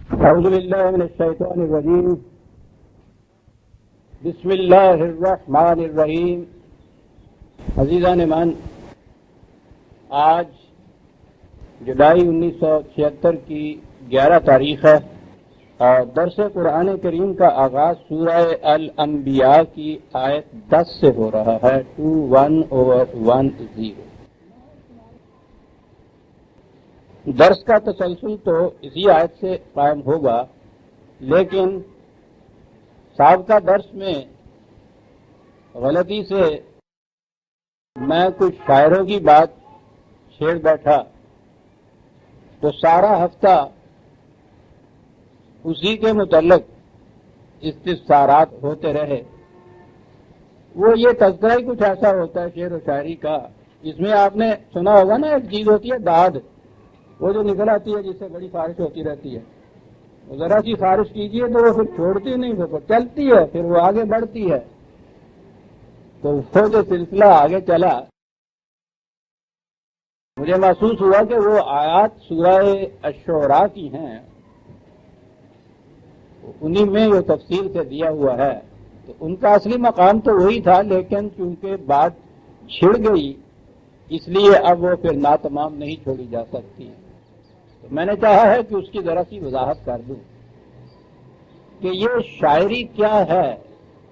اعوذ باللہ من الشیطان الرجیم بسم اللہ الرحمن الرحیم. عزیزان ایمان، آج جولائی 1976 کی 11 تاریخ ہے اور درس قرآن کریم کا آغاز سورہ الانبیاء کی آیت 10 سے ہو رہا ہے. 21/10. درس کا تسلسل تو اسی آیت سے قائم ہوگا، لیکن سابقہ درس میں غلطی سے میں کچھ شاعروں کی بات چھیڑ بیٹھا تو سارا ہفتہ اسی کے متعلق استفسارات ہوتے رہے. وہ یہ تذکرہ ہی کچھ ایسا ہوتا ہے شعر و شاعری کا، جس میں آپ نے سنا ہوگا نا، ایک چیز ہوتی ہے داد، وہ جو نکل آتی ہے جس سے بڑی خارش ہوتی رہتی ہے. ذرا سی خارش کیجیے تو وہ پھر چھوڑتی نہیں، وہ چلتی ہے، پھر وہ آگے بڑھتی ہے. تو وہ جو سلسلہ آگے چلا، مجھے محسوس ہوا کہ وہ آیات سورہ الشعراء کی ہیں، انہی میں وہ تفصیل سے دیا ہوا ہے. تو ان کا اصلی مقام تو وہی تھا، لیکن چونکہ بات چھڑ گئی اس لیے اب وہ پھر ناتمام نہیں چھوڑی جا سکتی. تو میں نے چاہا ہے کہ اس کی ذرا سی وضاحت کر دوں کہ یہ شاعری کیا ہے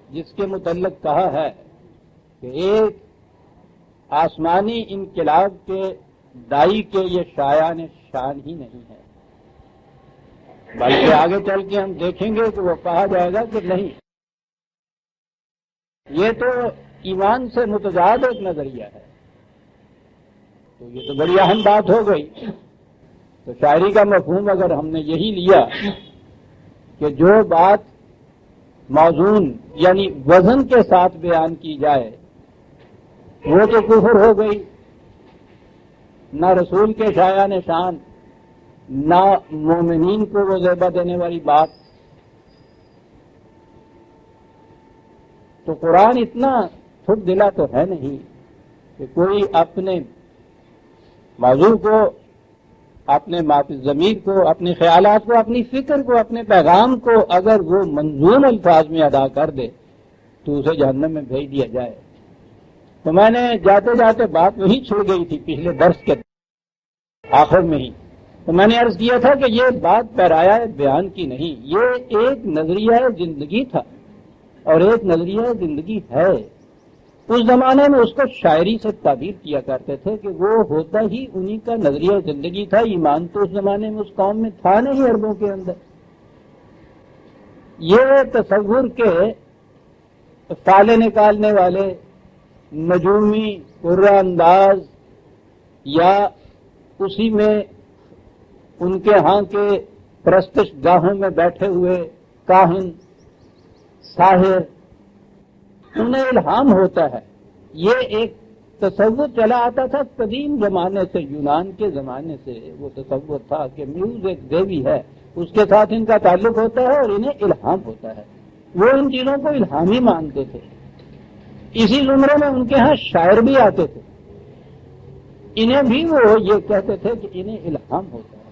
جس کے متعلق کہا ہے کہ ایک آسمانی انقلاب کے دائی کے یہ شایان شان ہی نہیں ہے، بلکہ آگے چل کے ہم دیکھیں گے کہ وہ کہا جائے گا کہ نہیں، یہ تو ایمان سے متضاد ایک نظریہ ہے. تو یہ تو بڑی اہم بات ہو گئی. تو شاعری کا مفہوم اگر ہم نے یہی لیا کہ جو بات موزون یعنی وزن کے ساتھ بیان کی جائے وہ تو کفر ہو گئی. نہ رسول کے شایان شان، نہ مومنین کو وہ زیبہ دینے والی بات. تو قرآن اتنا ٹھٹ دلا تو ہے نہیں کہ کوئی اپنے موضوع کو، اپنے ضمیر کو، اپنے خیالات کو، اپنی فکر کو، اپنے پیغام کو اگر وہ منظوم الفاظ میں ادا کر دے تو اسے جہنم میں بھیج دیا جائے. تو میں نے جاتے جاتے بات وہیں چھڑ گئی تھی پچھلے درس کے آخر میں ہی. تو میں نے عرض کیا تھا کہ یہ بات پیرایہ بیان کی نہیں، یہ ایک نظریہ زندگی تھا اور ایک نظریہ زندگی ہے. اس زمانے میں اس کو شاعری سے تعبیر کیا کرتے تھے کہ وہ ہوتا ہی انہی کا نظریہ زندگی تھا. ایمان تو اس زمانے میں اس قوم میں تھا نہیں عربوں کے اندر. یہ تصور کے فالے نکالنے والے نجومی قرہ انداز یا اسی میں ان کے ہاں کے پرستش گاہوں میں بیٹھے ہوئے کاہن ساحر، انہیں الہام ہوتا ہے. یہ ایک تصور چلا آتا تھا قدیم زمانے سے، یونان کے زمانے سے. وہ تصور تھا کہ میوز ایک دیوی ہے، اس کے ساتھ ان کا تعلق ہوتا ہے اور انہیں الہام ہوتا ہے. وہ ان چیزوں کو الہامی مانتے تھے. اسی زمرے میں ان کے ہاں شاعر بھی آتے تھے، انہیں بھی وہ یہ کہتے تھے کہ انہیں الہام ہوتا ہے.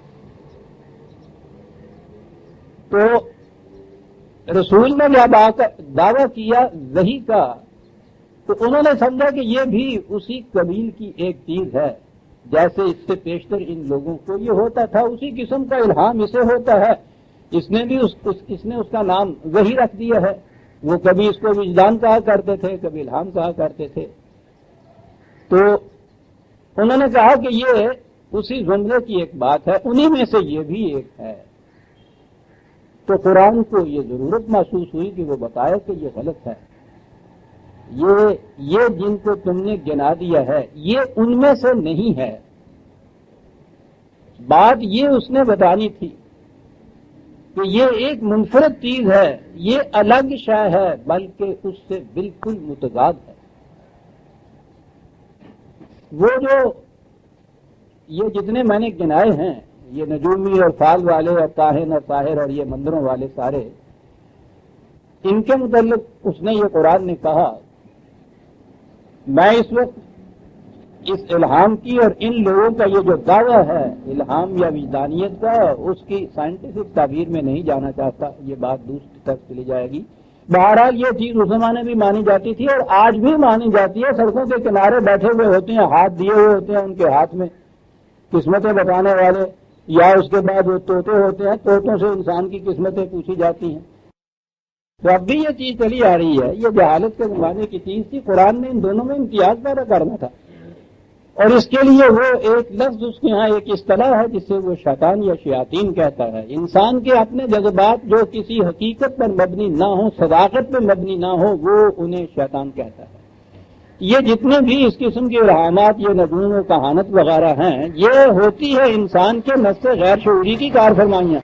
تو رسول نے جب دعویٰ کیا وحی کا تو انہوں نے سمجھا کہ یہ بھی اسی قبیل کی ایک چیز ہے جیسے اس سے پیشتر ان لوگوں کو یہ ہوتا تھا. اسی قسم کا الہام اسے ہوتا ہے. اس نے بھی اس نے اس کا نام وحی رکھ دیا ہے. وہ کبھی اس کو وجدان کہا کرتے تھے، کبھی الہام کہا کرتے تھے. تو انہوں نے کہا کہ یہ اسی زمرے کی ایک بات ہے، انہی میں سے یہ بھی ایک ہے. تو قرآن کو یہ ضرورت محسوس ہوئی کہ وہ بتائے کہ یہ غلط ہے. یہ جن کو تم نے گنا دیا ہے یہ ان میں سے نہیں ہے. بات یہ اس نے بتانی تھی کہ یہ ایک منفرد چیز ہے، یہ الگ شے ہے، بلکہ اس سے بالکل متضاد ہے. وہ جو یہ جتنے میں نے گنائے ہیں، یہ نجومی اور فال والے اور کاہن اور ساحر اور یہ مندروں والے سارے، ان کے متعلق اس نے یہ قرآن نے کہا. میں اس وقت اس الہام کی اور ان لوگوں کا یہ جو دعویٰ ہے الہام یا وجدانیت کا، اس کی سائنٹیفک تعبیر میں نہیں جانا چاہتا، یہ بات دوسری طرف چلی جائے گی۔ بہرحال یہ چیز اس زمانے بھی مانی جاتی تھی اور آج بھی مانی جاتی ہے۔ سڑکوں کے کنارے بیٹھے ہوئے ہوتے ہیں، ہاتھ دیے ہوئے ہوتے ہیں ان کے ہاتھ میں قسمتیں بتانے والے، یا اس کے بعد وہ طوطے ہوتے ہیں، طوطوں سے انسان کی قسمتیں پوچھی جاتی ہیں۔ تو اب بھی یہ چیز چلی آ رہی ہے، یہ جہالت کے زمانے کی چیز تھی۔ قرآن نے ان دونوں میں امتیاز پیدا کرنا تھا، اور اس کے لیے وہ ایک لفظ اس کے ہاں ایک اصطلاح ہے جسے وہ شیطان یا شیاطین کہتا ہے۔ انسان کے اپنے جذبات جو کسی حقیقت پر مبنی نہ ہو، صداقت پر مبنی نہ ہو، وہ انہیں شیطان کہتا ہے۔ یہ جتنے بھی اس قسم کے الہامات، یہ نجوم و کہانت وغیرہ ہیں، یہ ہوتی ہے انسان کے نفس غیر شعوری کی کارفرمائیاں،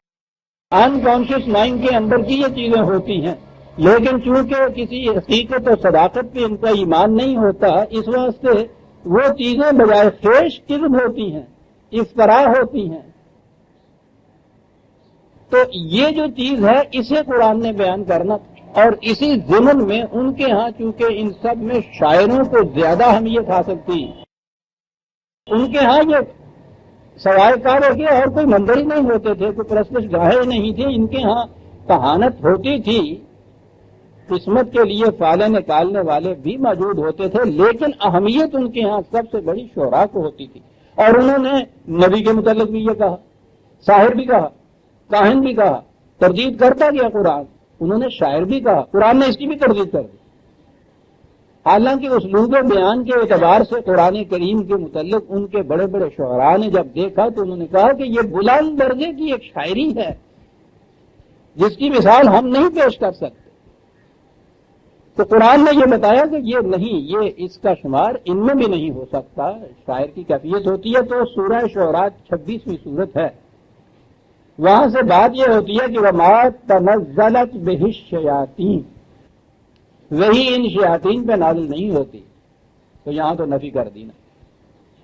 ان کانشیس مائنڈ کے اندر کی یہ چیزیں ہوتی ہیں۔ لیکن چونکہ کسی حقیقت اور صداقت پہ ان کا ایمان نہیں ہوتا، اس واسطے وہ چیزیں بجائے خیش کذب ہوتی ہیں، افطراء ہوتی ہیں۔ تو یہ جو چیز ہے اسے قرآن نے بیان کرنا، اور اسی ضمن میں ان کے ہاں چونکہ ان سب میں شاعروں کو زیادہ اہمیت حاصل تھی، ان کے ہاں یہ سوائے کار کے اور کوئی مندر ہی نہیں ہوتے تھے، کوئی پرستش گاہیں نہیں تھی، ان کے ہاں کہانت ہوتی تھی، قسمت کے لیے فالے نکالنے والے بھی موجود ہوتے تھے، لیکن اہمیت ان کے ہاں سب سے بڑی شعراء کو ہوتی تھی۔ اور انہوں نے نبی کے متعلق بھی یہ کہا، ساحر بھی کہا، کاہن بھی کہا، تردید کرتا گیا قرآن۔ انہوں نے شاعر بھی کہا، قرآن نے اس کی بھی تردید کر دی۔ حالانکہ اسلوب بیان کے اعتبار سے قرآن کریم کے متعلق ان کے بڑے بڑے شعراء نے جب دیکھا تو انہوں نے کہا کہ یہ بلند درجے کی ایک شاعری ہے جس کی مثال ہم نہیں پیش کر سکتے۔ تو قرآن نے یہ بتایا کہ یہ نہیں، یہ اس کا شمار ان میں بھی نہیں ہو سکتا، شاعر کی کیفیت ہوتی ہے۔ تو سورہ شعراء 26ویں سورت ہے، وہاں سے بات یہ ہوتی ہے کہ وَمَا تَنَزَّلَتْ بِهِ الشَّيَاطِينُ، وہی ان شیاطین پہ نازل نہیں ہوتی۔ تو یہاں تو نفی کر دی نا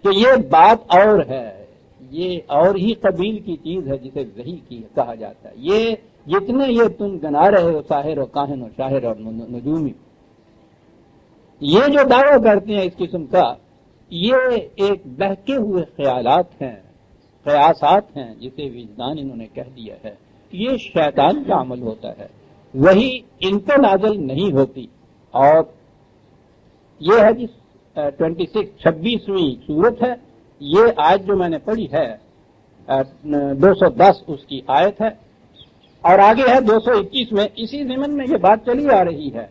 کہ یہ بات اور ہے، یہ اور ہی قبیل کی چیز ہے جسے وحی کی کہا جاتا ہے۔ یہ جتنے یہ تم گنا رہے ہو ساحر و کاہن و شاعر اور نجومی، یہ جو دعویٰ کرتے ہیں اس قسم کا، یہ ایک بہکے ہوئے خیالات ہیں، قیاسات ہیں، جسے وجدان انہوں نے کہہ دیا ہے۔ یہ شیطان کا عمل ہوتا ہے، وہی ان پہ نازل نہیں ہوتی۔ اور یہ ہے جس 26ویں سورت ہے، یہ آیت جو میں نے پڑھی ہے 210 اس کی آیت ہے، اور آگے ہے 221 میں، اسی ضمن میں یہ بات چلی آ رہی ہے۔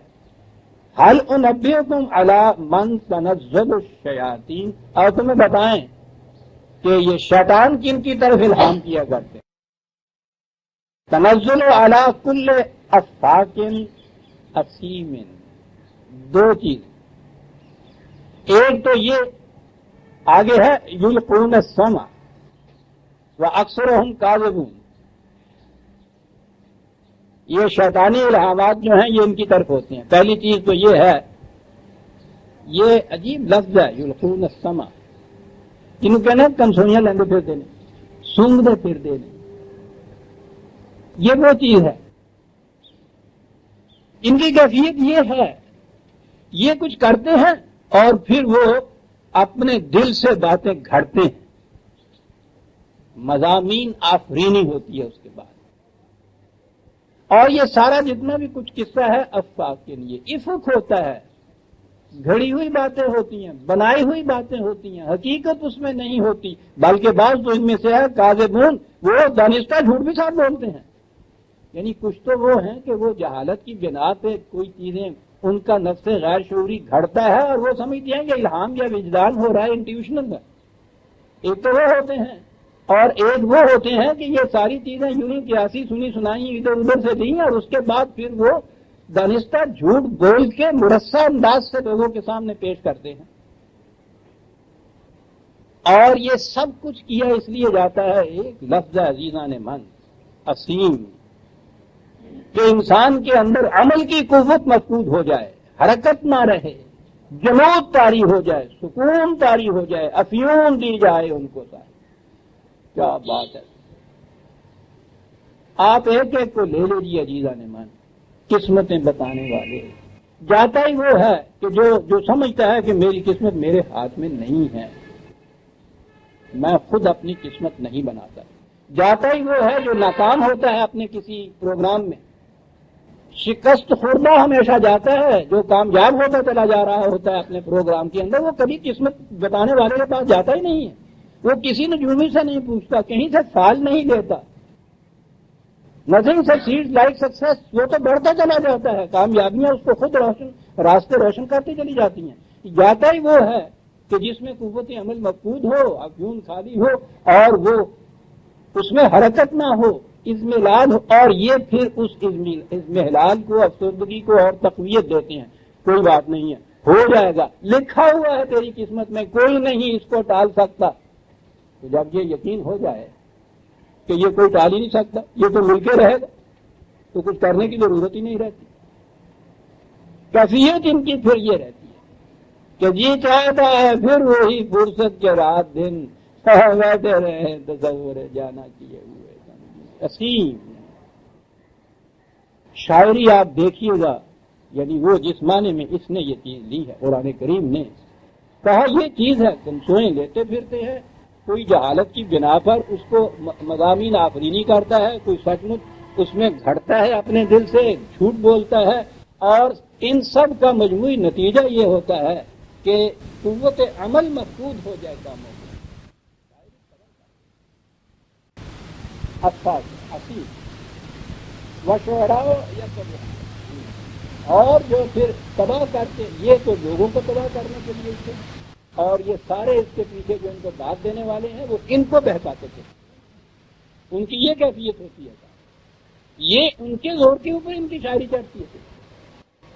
هل انبئکم علی من تنزل الشیاطین، اور تمہیں بتائیں کہ یہ شیطان کن کی طرف الہام کیا کرتے ہیں۔ تنزل علی کل افاک اثیم، دو چیز، ایک تو یہ آگے ہے یلقون السمع واکثرهم کاذبون، یہ شیطانی الہامات جو ہیں یہ ان کی طرف ہوتے ہیں۔ پہلی چیز تو یہ ہے، یہ عجیب لفظ ہے یلقون السمع، جنہوں کہنا کنسوئیاں لیندے پھرتے ہیں، سونگتے پھرتے ہیں، یہ وہ چیز ہے۔ ان کی کیفیت یہ ہے، یہ کچھ کرتے ہیں اور پھر وہ اپنے دل سے باتیں گھڑتے ہیں، مضامین آفرینی ہوتی ہے اس کے بعد، اور یہ سارا جتنا بھی کچھ قصہ ہے افاق کے لیے افق ہوتا ہے، گھڑی ہوئی باتیں ہوتی ہیں، بنائی ہوئی باتیں ہوتی ہیں، حقیقت اس میں نہیں ہوتی، بلکہ بعض تو ان میں سے ہے کاذبون، وہ دانستہ جھوٹ بھی ساتھ بولتے ہیں۔ یعنی کچھ تو وہ ہیں کہ وہ جہالت کی بنا پہ کوئی چیزیں ان کا نفس غیر شعوری گھڑتا ہے اور وہ سمجھتے ہیں کہ الہام یا وجدان ہو رہا ہے انٹیوشنل میں۔ ایک تو وہ ہوتے ہیں، اور ایک وہ ہوتے ہیں کہ یہ ساری چیزیں یوں ہی قیاسی سنی سنائی ادھر ادھر سے دیں اور اس کے بعد پھر وہ دانستہ جھوٹ بول کے مرصع انداز سے لوگوں کے سامنے پیش کرتے ہیں۔ اور یہ سب کچھ کیا اس لیے جاتا ہے، ایک لفظ عزیزان من اسیم، کہ انسان کے اندر عمل کی قوت مفقود ہو جائے، حرکت نہ رہے، جمود طاری ہو جائے، سکون طاری ہو جائے، افیون دی جائے ان کو سارے۔ کیا بات ہے! آپ ایک ایک کو لے لیجیے عزیزان من، قسمتیں بتانے والے، جاتا ہی وہ ہے کہ جو سمجھتا ہے کہ میری قسمت میرے ہاتھ میں نہیں ہے، میں خود اپنی قسمت نہیں بناتا۔ جاتا ہی وہ ہے جو ناکام ہوتا ہے اپنے کسی پروگرام میں، شکست خوردہ ہمیشہ جاتا ہے، جو کامیاب ہوتا چلا جا رہا ہوتا ہے اپنے پروگرام کے اندر، وہ کبھی قسمت بتانے والے کے پاس جاتا ہی نہیں ہے، وہ کسی نجومی سے نہیں پوچھتا، کہیں سے سال نہیں لیتا۔ نتھنگ سکسیڈ لائک سکسیس، وہ تو بڑھتا چلا جاتا ہے، کامیابیاں اس کو خود راستے روشن کرتی چلی جاتی ہیں۔ جاتا ہی وہ ہے کہ جس میں قوت عمل مفقود ہو، افیون خالی ہو، اور وہ اس میں حرکت نہ ہو، اضمحلال ہو، اور یہ پھر اس اضمحلال کو، افسردگی کو اور تقویت دیتے ہیں۔ کوئی بات نہیں ہے، ہو جائے گا، لکھا ہوا ہے تیری قسمت میں، کوئی نہیں اس کو ٹال سکتا۔ تو جب یہ یقین ہو جائے کہ یہ کوئی ٹال ہی نہیں سکتا، یہ تو مل کے رہے گا، تو کچھ کرنے کی ضرورت ہی نہیں رہتی۔ کیفیت ان کی پھر یہ رہتی ہے کہ جی چاہتا ہے پھر وہی فرصت کے رات دن بیٹھے رہے تصور جانا کیے ہوئے قسیم۔ شاعری آپ دیکھیے گا، یعنی وہ جس معنی میں اس نے یہ چیز لی ہے، قرآن کریم نے کہا یہ چیز ہے، تم سوئیں لیتے پھرتے ہیں، کوئی جہالت کی بنا پر اس کو مضامین آفرینی کرتا ہے، کوئی سچ مچ اس میں گھڑتا ہے اپنے دل سے، جھوٹ بولتا ہے، اور ان سب کا مجموعی نتیجہ یہ ہوتا ہے کہ قوت عمل مفقود ہو جائے کاموں میں۔ وشعراء اور جو پھر تباہ کرتے، یہ تو لوگوں کو تباہ کرنے کے لیے تھے، اور یہ سارے اس کے پیچھے جو ان کو داد دینے والے ہیں وہ ان کو بہکاتے تھے۔ ان کی یہ کیفیت ہوتی ہے، یہ ان کے زور کے اوپر ان کی شاعری چڑھتی ہے۔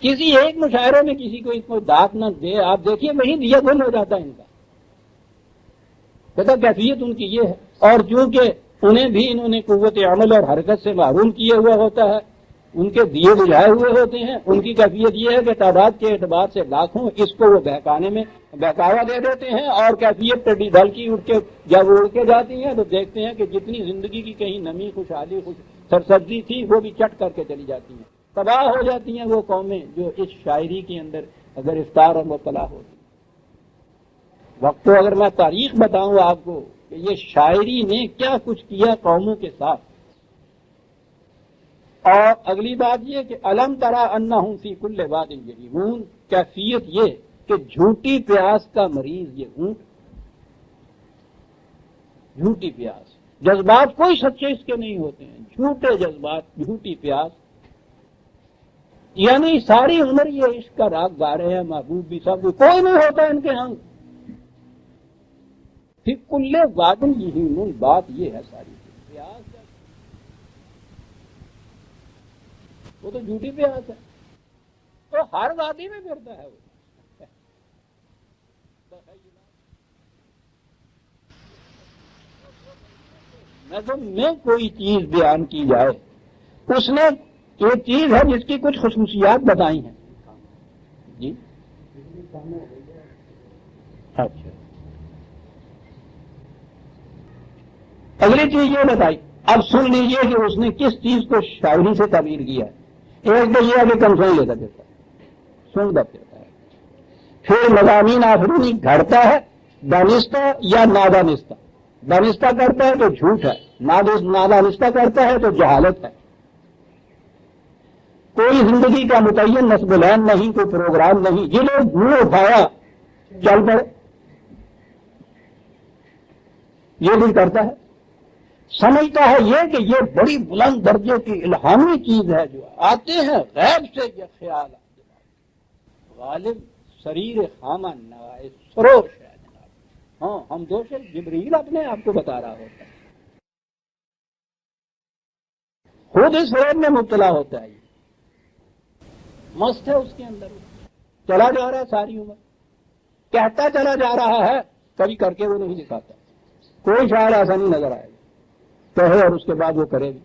کسی ایک مشاعرے میں کسی کو اس کو داد نہ دے، آپ دیکھیے وہیں دیا گل ہو جاتا ہے ان کا۔ پتہ کیفیت ان کی یہ ہے، اور چونکہ انہیں بھی انہوں نے قوت عمل اور حرکت سے محروم کیے ہوا ہوتا ہے، ان کے دیے بجھائے ہوئے ہوتے ہیں، ان کی کیفیت یہ ہے کہ تعداد کے اعتبار سے لاکھوں، اس کو وہ بہکانے میں بہکاوا دے دیتے ہیں، اور کیفیت ٹڈی دل کی اڑ کے جب اڑ کے جاتی ہیں تو دیکھتے ہیں کہ جتنی زندگی کی کہیں نمی خوشحالی سرسبزی تھی وہ بھی چٹ کر کے چلی جاتی ہیں، تباہ ہو جاتی ہیں وہ قومیں جو اس شاعری کے اندر گرفتار اور مبتلا ہوتی ہیں۔ وقت تو اگر میں تاریخ بتاؤں آپ کو کہ یہ شاعری نے کیا کچھ کیا قوموں کے ساتھ۔ اور اگلی بات یہ کہ الم ترا انہم فی کل واد یہیمون، کیفیت یہ کہ جھوٹی پیاس کا مریض یہ اونٹ، جھوٹی پیاس، جذبات کوئی سچے اس کے نہیں ہوتے ہیں، جھوٹے جذبات، جھوٹی پیاس، یعنی ساری عمر یہ عشق کا راگ گا رہے ہیں، محبوب بھی سب بھی، کوئی نہیں ہوتا ان کے ہاں۔ فی کل واد یہیمون، بات یہ ہے ساری پیاس، وہ تو جھوٹی پیاس ہے، تو ہر وادی میں پھرتا ہے وہ۔ نظم میں کوئی چیز بیان کی جائے، اس نے ایک چیز ہے جس کی کچھ خصوصیات بتائی ہیں جی۔ اچھا، اگلی چیز یہ بتائی، اب سن لیجئے کہ اس نے کس چیز کو شاعری سے تعبیر کیا ہے۔ ایک تو یہ ہے کہ کنسوئی لیتا دیتا ہے، سن دیتا ہے، پھر مضامین آفرینی گھڑتا ہے، دانستہ یا نادانستہ، دانستہ کرتا ہے تو جھوٹ ہے، نادانستہ کرتا ہے تو جہالت ہے۔ کوئی زندگی کا متعین نصب العین نہیں، کوئی پروگرام نہیں، جنہیں منہ اٹھایا چل پڑے، یہ بھی کرتا ہے۔ سمجھتا ہے یہ کہ یہ بڑی بلند درجے کی الہامی چیز ہے، جو آتے ہیں غیب سے یہ خیال غالب سریر خامہ نوائے سروش ہے جناب۔ ہاں، ہم دوش جبریل اپنے آپ کو بتا رہا ہوتا ہے، خود اس فریب میں مبتلا ہوتا ہے، یہ مست ہے اس کے اندر، چلا جا رہا ہے ساری عمر، کہتا چلا جا رہا ہے، کبھی کر کے وہ نہیں دکھاتا۔ کوئی شاعر ایسا نہیں نظر آئے گا کہے اور اس کے بعد وہ کرے گی،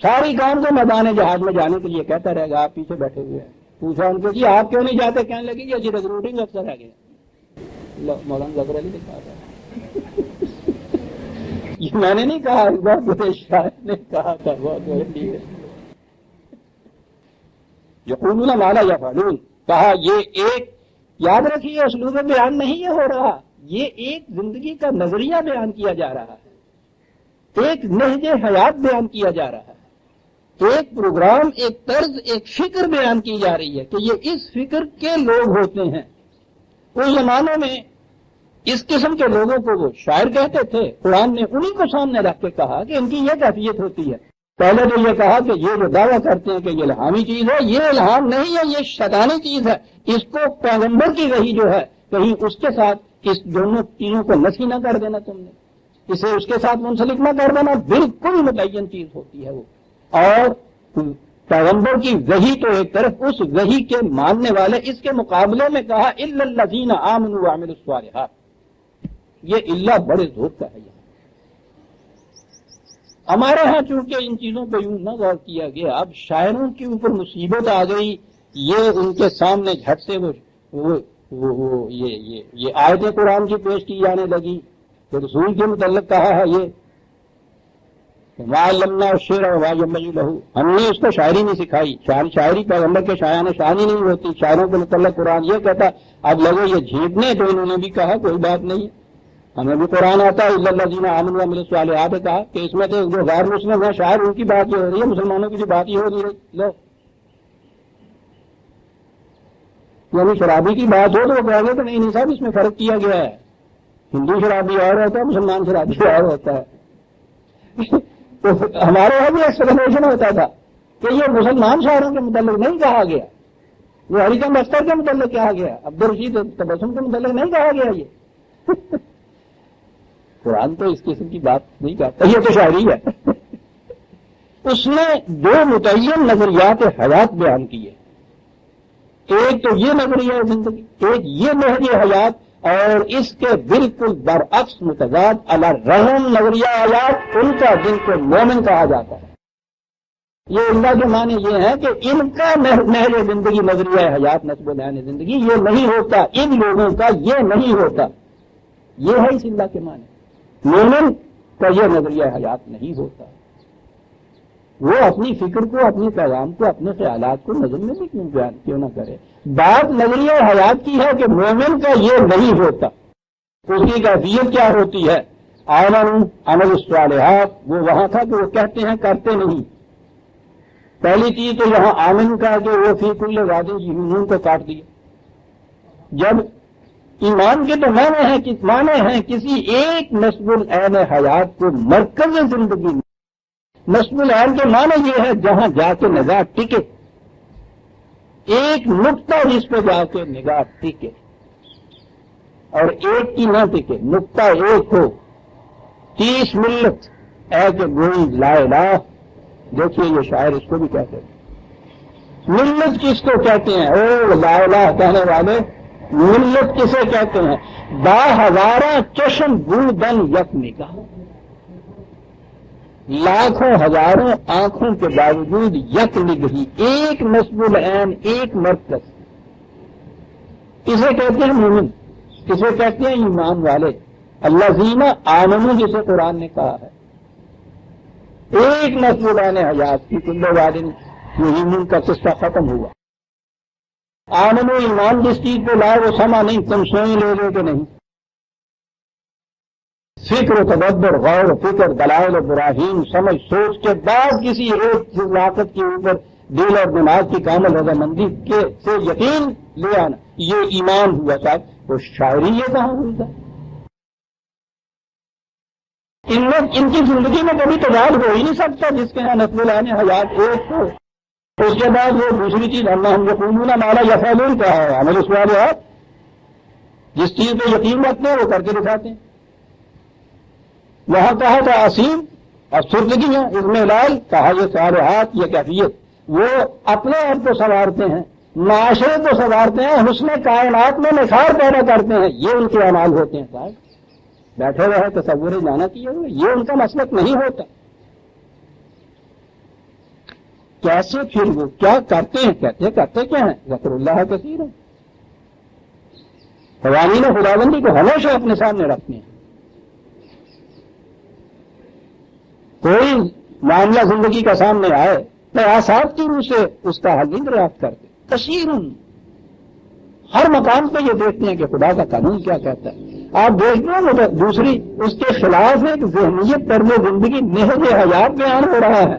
ساری کام کو میدان جہاد میں جانے کے لیے کہتا رہے گا، آپ پیچھے بیٹھے ہوئے ہیں۔ پوچھا ان کو جی آپ کیوں نہیں جاتے، کہنے لگی یہ ریکروٹنگ افسر ہے گیا، مولانا ظفر علی نے کہا تھا، یہ میں نے نہیں کہا، بہت بڑے شاعر نے کہا تھا، بہت بڑے لیڈر۔ یقولون ما لا یفعلون، کہا یہ ایک، یاد رکھیے اسلوب بیان نہیں یہ ہو رہا، یہ ایک زندگی کا نظریہ بیان کیا جا رہا ہے، ایک نہج حیات بیان کیا جا رہا ہے، ایک پروگرام، ایک طرز، ایک فکر بیان کی جا رہی ہے کہ یہ اس فکر کے لوگ ہوتے ہیں۔ اس زمانے میں اس قسم کے لوگوں کو وہ شاعر کہتے تھے، قرآن نے انہی کو سامنے رکھ کے کہا کہ ان کی یہ کیفیت ہوتی ہے۔ پہلے تو یہ کہا کہ یہ جو دعویٰ کرتے ہیں کہ یہ الہامی چیز ہے، یہ الہام نہیں ہے، یہ شیطانی چیز ہے، اس کو پیغمبر کی وحی جو ہے کہیں اس کے ساتھ اس دونوں چیزوں کو نفی نہ کر دینا، تم نے اسے اس کے ساتھ منسلک نہ کر دینا، بالکل متعین چیز ہوتی ہے وہ۔ اور پیغمبر کی وحی تو ایک طرف، اس وحی کے ماننے والے، اس کے مقابلے میں کہا الا الذین آمنوا وعملوا الصالحات، یہ اللہ بڑے زور کا ہے۔ ہمارے ہاں چونکہ ان چیزوں پہ یوں نہ غور کیا گیا، اب شاعروں کے اوپر مصیبت آ گئی، یہ ان کے سامنے جھٹ سے یہ آیتیں قرآن کی پیش کی جانے لگی کہ رسول کے متعلق کہا ہے یہ ما علمنا الشعر وما ينبغي له، ہم نے اس کو شاعری نہیں سکھائی، شاعری پیغمبر کے شایان شانی نہیں ہوتی، شاعروں کے متعلق قرآن یہ کہتا، اب لگے یہ جھیٹنے، تو انہوں نے بھی کہا کوئی بات نہیں، ہمیں بھی قرآن آتا ہے الا الذین آمنوا وعملوا الصالحات، کہا کہ اس میں تو جو غیر مسلم ہیں شاعر ان کی بات یہ ہو رہی ہے، مسلمانوں کی جو بات یہ ہو رہی ہے، لو یعنی شرابی کی بات ہو تو وہ کہیں گے کہ نہیں صاحب اس میں فرق کیا گیا ہے، ہندو شرابی اور ہوتا ہے، مسلمان شرابی اور ہوتا ہے۔ تو ہمارے یہاں بھی ایکسپلینیشن ہوتا تھا کہ یہ مسلمان شاعروں کے متعلق نہیں کہا گیا، وہ ہری چند اختر کے متعلق کہا گیا، عبدالرشید تبسم کے متعلق نہیں کہا گیا، یہ قرآن تو اس قسم کی بات نہیں کہتا، یہ تو شاعری ہے۔ اس نے دو متعین نظریات حیات بیان کیے، ایک تو یہ نظریہ زندگی، ایک یہ نہج حیات، اور اس کے بالکل برعکس متضاد الرحم نظریہ حیات، ان کا جن کو مومن کہا جاتا ہے۔ یہ اللہ کے معنی یہ ہے کہ ان کا نہج زندگی، نظریہ حیات، نصب العین زندگی یہ نہیں ہوتا، ان لوگوں کا یہ نہیں ہوتا، یہ ہے اس اللہ کے معنی۔ مومن کا یہ نظریہ حیات نہیں ہوتا، وہ اپنی فکر کو، اپنے پیغام کو، اپنے خیالات کو نظر میں بھی کیوں نہ کرے۔ بات نظریہ حیات کی ہے کہ مومن کا یہ نہیں ہوتا، اس کی کیفیت کیا ہوتی ہے؟ آمنوا عمل الصالحات، وہ وہاں تھا کہ وہ کہتے ہیں کرتے نہیں۔ پہلی چیز تو یہاں آمن کا کہ وہ فی کل واد یمین کو کاٹ دیا۔ جب ایمان کے تو معنی ہیں کسی ایک نصب العین حیات کو مرکز زندگی میں، نصب العین کے معنی یہ ہے جہاں جا کے نگاہ ٹکے، ایک نقطہ جس پہ جا کے نگاہ ٹکے، اور ایک کی نہ ٹکے، نقطہ ایک ہو، 30 ملت اے کہ گوئی لا الہ۔ دیکھیے یہ شاعر اس کو بھی کہتے ہیں، ملت کس کو کہتے ہیں؟ او لا الہ کہنے والے، ملت کسے کہتے ہیں؟ با ہزارہ چشم بودن یک نگاہ، لاکھوں ہزاروں آنکھوں کے باوجود یک نگہی، ایک نصب العین، ایک مرکز، اسے کہتے ہیں مومن، اسے کہتے ہیں ایمان والے، الذین آمنوا جسے قرآن نے کہا ہے۔ ایک نصب العین حیات کی کل وادن یہی کا قصہ ختم ہوا۔ آمنوا ایمان جس چیز پہ لائے وہ سما نہیں، تم سوئیں لے لے کہ نہیں، فکر و تدبر، غور و فکر، دلائل و براہین، سمجھ سوچ کے بعد کسی ایک واقعت کے اوپر دل اور دماغ کی کامل رضامندی کے سے یقین لے آنا، یہ ایمان ہوا صاحب۔ وہ شاعری یہ کہاں ہوئی تھا؟ ان کی زندگی میں کبھی تضاد ہو ہی نہیں سکتا جس کے یہاں نصب العین حیات ایک ہو۔ اس کے بعد وہ دوسری چیز ہم یقولون ما لا یفعلون کا ہے، عمل الصالحات، جس چیز پہ یقین رکھتے ہیں وہ کر کے دکھاتے ہیں۔ وہاں کہا تھا عصیم، افسردگی ہے، اس میں لال کہا یہ صالحات، یہ کیفیت، وہ اپنے آپ کو سنوارتے ہیں، معاشرے کو سنوارتے ہیں، حسن کائنات میں نثار پیدا کرتے ہیں، یہ ان کے اعمال ہوتے ہیں۔ صاحب بیٹھے رہے تصور جانا کیے ہوئے، یہ ان کا مسلک نہیں ہوتا۔ کیسے پھر وہ کیا کرتے ہیں؟ کرتے کیا ہیں؟ ذکر اللہ کثیر ہے، قوانین خداوندی کو ہمیشہ اپنے سامنے رکھتے ہیں۔ کوئی معاملہ زندگی کا سامنے آئے، قیاسات کی روح سے اس کا حل نہیں دریافت کرتے. تشیرن ہر مقام پہ یہ دیکھتے ہیں کہ خدا کا قانون کیا کہتا ہے. آپ دیکھتے ہیں دوسری اس کے خلاف ایک ذہنیت طرز زندگی نہج حیات بیان ہو رہا ہے.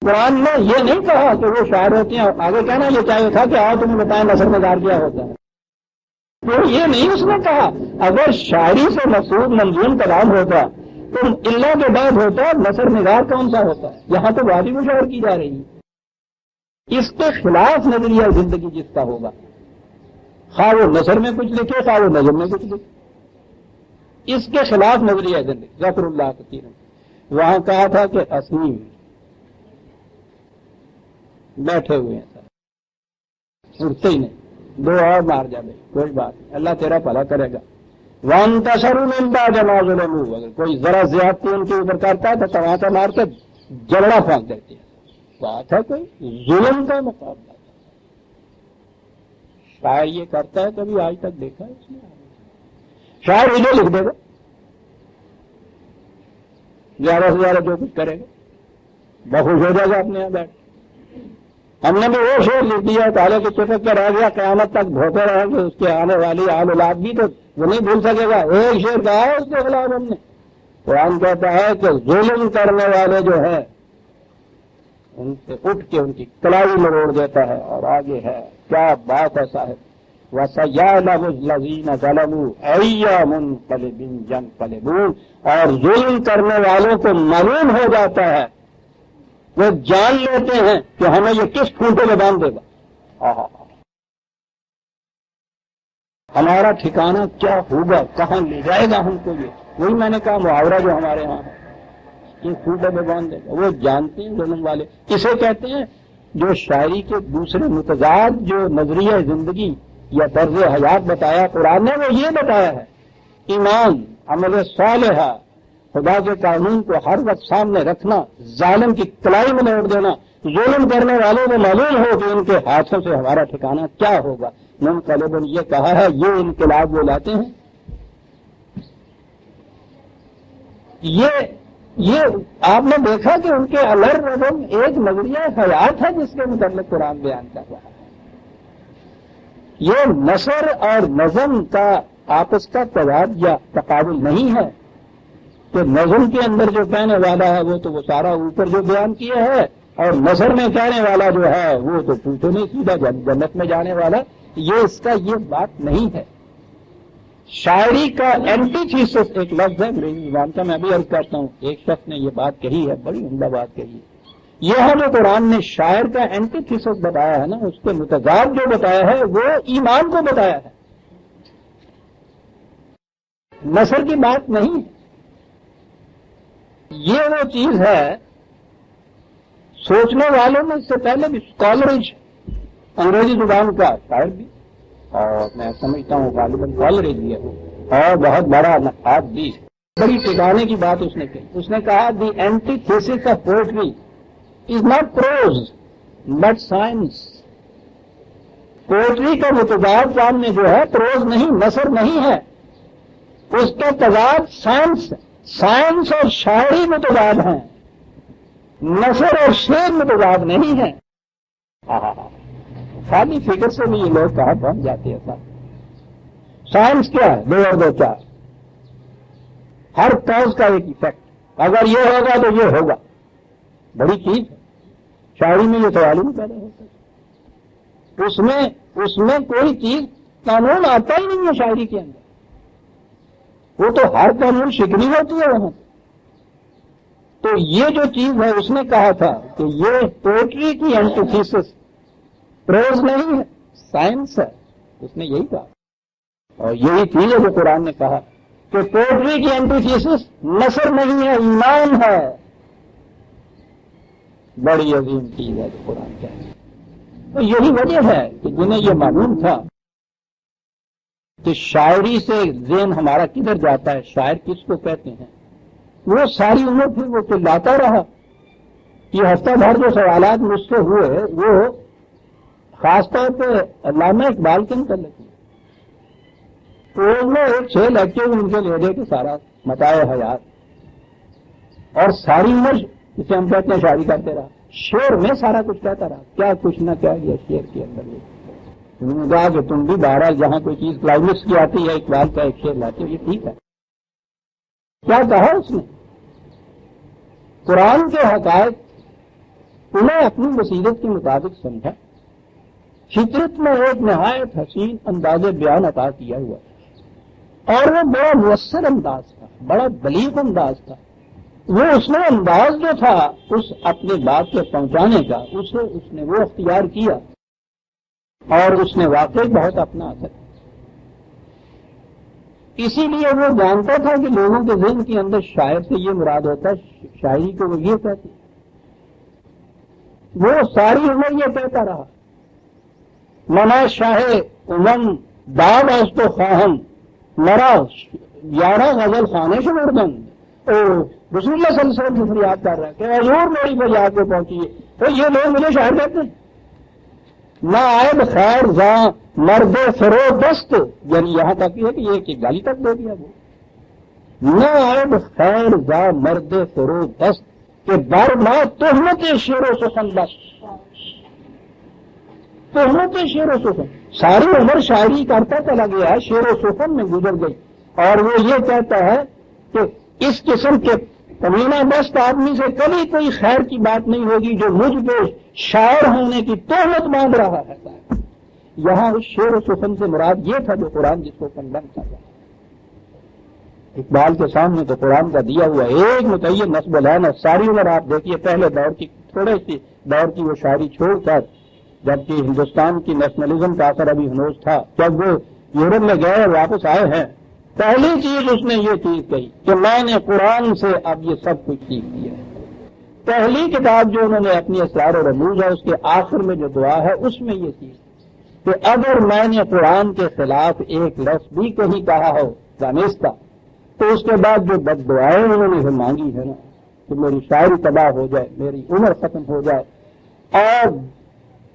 قرآن نے یہ نہیں کہا کہ وہ شاعر ہوتے ہیں. آگے کہنا یہ چاہیے تھا کہ آؤ تمہیں بتائیں نثر نگار کیا ہوتا ہے. تو یہ نہیں اس نے کہا. اگر شاعری سے مقصود منظوم کلام ہوتا تو اللہ کے بعد ہوتا نثر نگار کون سا ہوتا ہے. یہاں تو وادی مشاور کی جا رہی ہے. اس کے خلاف نظریہ زندگی جس کا ہوگا، خواہ وہ نثر میں کچھ لکھے خواہ وہ نظم میں کچھ لکھے، اس کے خلاف نظریہ زندگی. ذکر اللہ کثیر وہاں کہا تھا کہ اسیم بیٹھے ہوئے ہیں سر، اٹھتے ہی نہیں. دو اور مار جا بھائی، کوئی بات نہیں، اللہ تیرا بھلا کرے گا. وانتشروا من بعد ما ظلموا، اگر کوئی ذرا زیادتی ان کے اوپر کرتا ہے تو تماچا مار کے جلڑا پھونک دیتے ہیں. بات ہے کوئی ظلم کا مقابلہ. شاعر یہ کرتا ہے کبھی آج تک دیکھا ہے اس نے؟ شاعر ویڈیو لکھ دے گا، زیادہ سے زیادہ جو کچھ کرے گا، بخوش ہو جائے گا اپنے یہاں بیٹھ. ہم نے بھی وہ شعر لکھ دیا تالے کے چپک کے رہ گیا، قیامت تک دھوتے رہیں گے اس کے آنے والی آل اولاد بھی تو وہ نہیں بھول سکے گا. ایک شعر کہا ہے اس کے خلاف ہم نے. قرآن کہتا ہے کہ ظلم کرنے والے جو ہے ان سے اٹھ کے ان کی کلائی مروڑ دیتا ہے. اور آگے ہے کیا بات ہے صاحب، وَسَيَعْلَمُ الَّذِينَ ظَلَمُوا أَيَّ مُنقَلِبٍ يَنقَلِبُونَ، اور ظلم کرنے والوں کو معلوم ہو جاتا ہے، وہ جان لیتے ہیں کہ ہمیں یہ کس کھونٹے میں باندھ دے گا. ہمارا ٹھکانہ کیا ہوگا، کہاں لے جائے گا ہم کو. یہ وہی میں نے کہا محاورہ جو ہمارے ہاں ہے، یہ کھونٹے میں باندھ دے گا. وہ جانتے ہیں ظلم والے. اسے کہتے ہیں جو شاعری کے دوسرے متضاد جو نظریہ زندگی یا طرز حیات بتایا قرآن نے، وہ یہ بتایا ہے ایمان، عمل صالحہ، خدا کے قانون کو ہر وقت سامنے رکھنا، ظالم کی کلائی میں لوٹ دینا. ظلم کرنے والوں کو معلوم ہو کہ ان کے ہاتھوں سے ہمارا ٹھکانہ کیا ہوگا. منقلب یہ کہا ہے، یہ انقلاب وہ لاتے ہیں. یہ آپ نے دیکھا کہ ان کے الر رغم ایک نظریہ حیات ہے جس کے متعلق قرآن بیان کر رہا ہے. یہ نثر اور نظم کا آپس کا تضاد یا تقابل نہیں ہے کہ نظم کے اندر جو کہنے والا ہے وہ تو وہ سارا اوپر جو بیان کیا ہے، اور نثر میں کہنے والا جو ہے وہ تو پوچھو نہیں سیدھا جنت میں جانے والا. یہ اس کا یہ بات نہیں ہے. شاعری کا اینٹی تھیسس ایک لفظ ہے انگریزی زبان کا، میں ابھی عرض کرتا ہوں. ایک شخص نے یہ بات کہی ہے، بڑی عمدہ بات کہی ہے. یہ ہے جو قرآن نے شاعر کا اینٹی تھیسس بتایا ہے نا، اس کے متضاد جو بتایا ہے وہ ایمان کو بتایا ہے، نثر کی بات نہیں ہے. یہ وہ چیز ہے سوچنے والوں میں اس سے پہلے بھی اسکالرج انگریزی زبان کا شاعر بھی، اور میں سمجھتا ہوں غالباً اسکالرج بھی ہے اور بہت بڑا نقاد بھی. بڑی ٹھکانے کی بات اس نے کی. اس نے کہا the antithesis of poetry is not prose but science. Poetry کا متضاد سامنے جو ہے پروز نہیں، نثر نہیں ہے، اس کا تضاد سائنس ہے. سائنس اور شاعری متضاد ہیں، نثر اور شعر متضاد نہیں ہے. خالی فکر سے بھی یہ لوگ کہاں پہنچ جاتے ہیں. سائنس کیا ہے؟ 2 اور 2 4. ہر کاز کا ایک ایفیکٹ، اگر یہ ہوگا تو یہ ہوگا. بڑی چیز ہے. شاعری میں یہ سوال ہی نہیں پیدا ہوتا. اس میں کوئی چیز قانون آتا ہی نہیں ہے شاعری کے اندر. وہ تو ہر قانون شکنی ہوتی ہے وہاں. تو یہ جو چیز ہے اس نے کہا تھا کہ یہ پوئٹری کی اینٹیتھیسس پروز نہیں ہے، سائنس ہے. اس نے یہی کہا، اور یہی چیز ہے جو قرآن نے کہا کہ پوئٹری کی اینٹیتھیسس نثر نہیں ہے، ایمان ہے. بڑی عظیم چیز ہے جو قرآن کہتا ہے. تو یہی وجہ ہے کہ جنہیں یہ معلوم تھا کہ شاعری سے ذہن ہمارا کدھر جاتا ہے، شاعر کس کو کہتے ہیں، وہ ساری عمر پھر وہ چلاتا رہا. یہ ہفتہ بھر جو سوالات مجھ سے ہوئے وہ خاص طور پہ علامہ اقبال کے متعلق ہوئے. تو میں ایک 6 لیکچر ان کے لے دے کے سارا متاع حیات، اور ساری عمر جسے ہم کہتے ہیں شاعری کرتے رہا، شعر میں سارا کچھ کہتا رہا، کیا کچھ نہ کہہ گیا شعر کے اندر۔ انہوں نے کہا کہ تم بھی بہرحال جہاں کوئی چیز کلائمیکس کی آتی ہے اقبال کا ایک شعر لاتے ہو، یہ ٹھیک ہے۔ کیا کہا اس نے؟ قرآن کے حقائق انہیں اپنی بصیرت کے مطابق سمجھا، فطرت میں ایک نہایت حسین انداز بیان عطا کیا ہوا، اور وہ بڑا مؤثر انداز تھا، بڑا بلیغ انداز تھا۔ وہ اس نے انداز جو تھا اس اپنے بات کے پہنچانے کا، اس نے وہ اختیار کیا، اور اس نے واقعی بہت اپنا اثر۔ اسی لیے وہ جانتا تھا کہ لوگوں کے ذہن کے اندر شاعر سے یہ مراد ہوتا ہے، شاعری کو وہ یہ کہتے، وہ ساری عمر یہ کہتا رہا، منا شاہ امم داد از تو خواہم مرا 11 غزل خانے سے مردن۔ رسول اللہ صلی اللہ علیہ وسلم سے فریاد کر رہا ہے کہ حضور میری کو یاد پہ پہنچی ہے، تو یہ لوگ مجھے شاعر کہتے ہیں۔ نہ عیب خیر زاں مرد فرو دست، یعنی یہاں تک یہ کہ یہ کہ گالی تک دے دیا وہ، نہ عیب خیر زاں مرد فرو دست کہ بر ما تہمت شعر و سخن بس، تہمت شعر و سخن، ساری عمر شاعری کرتا چلا گیا، شعر و سخن میں گزر گئی، اور وہ یہ کہتا ہے کہ اس قسم کے کمینہ دست آدمی سے کبھی کوئی خیر کی بات نہیں ہوگی جو مجھ پہ شاعر ہونے کی تہمت باندھ رہا ہے۔ یہاں اس شعر و سخن سے مراد یہ تھا جو قرآن جس کو کنڈم کر رہا ہے۔ اقبال کے سامنے تو قرآن کا دیا ہوا ایک متعین نصب العین ہے، ساری عمر آپ دیکھیے پہلے دور کی تھوڑے سی دور کی وہ شاعری چھوڑ کر، جبکہ ہندوستان کی نیشنلزم کا اثر ابھی ہنوز تھا، جب وہ یورپ میں گئے اور واپس آئے ہیں، پہلی چیز اس نے یہ چیز کہی کہ میں نے قرآن سے اب یہ سب کچھ سیکھ لیا ہے۔ پہلی کتاب جو انہوں نے اپنی اسرار و رموز ہے اس کے آخر میں جو دعا ہے اس میں یہ چیز کہ اگر میں نے قرآن کے خلاف ایک لفظ بھی کہیں کہا ہو دانستہ، تو اس کے بعد جو بد دعائیں انہوں نے مانگی ہے نا کہ میری شاعری تباہ ہو جائے، میری عمر ختم ہو جائے، اور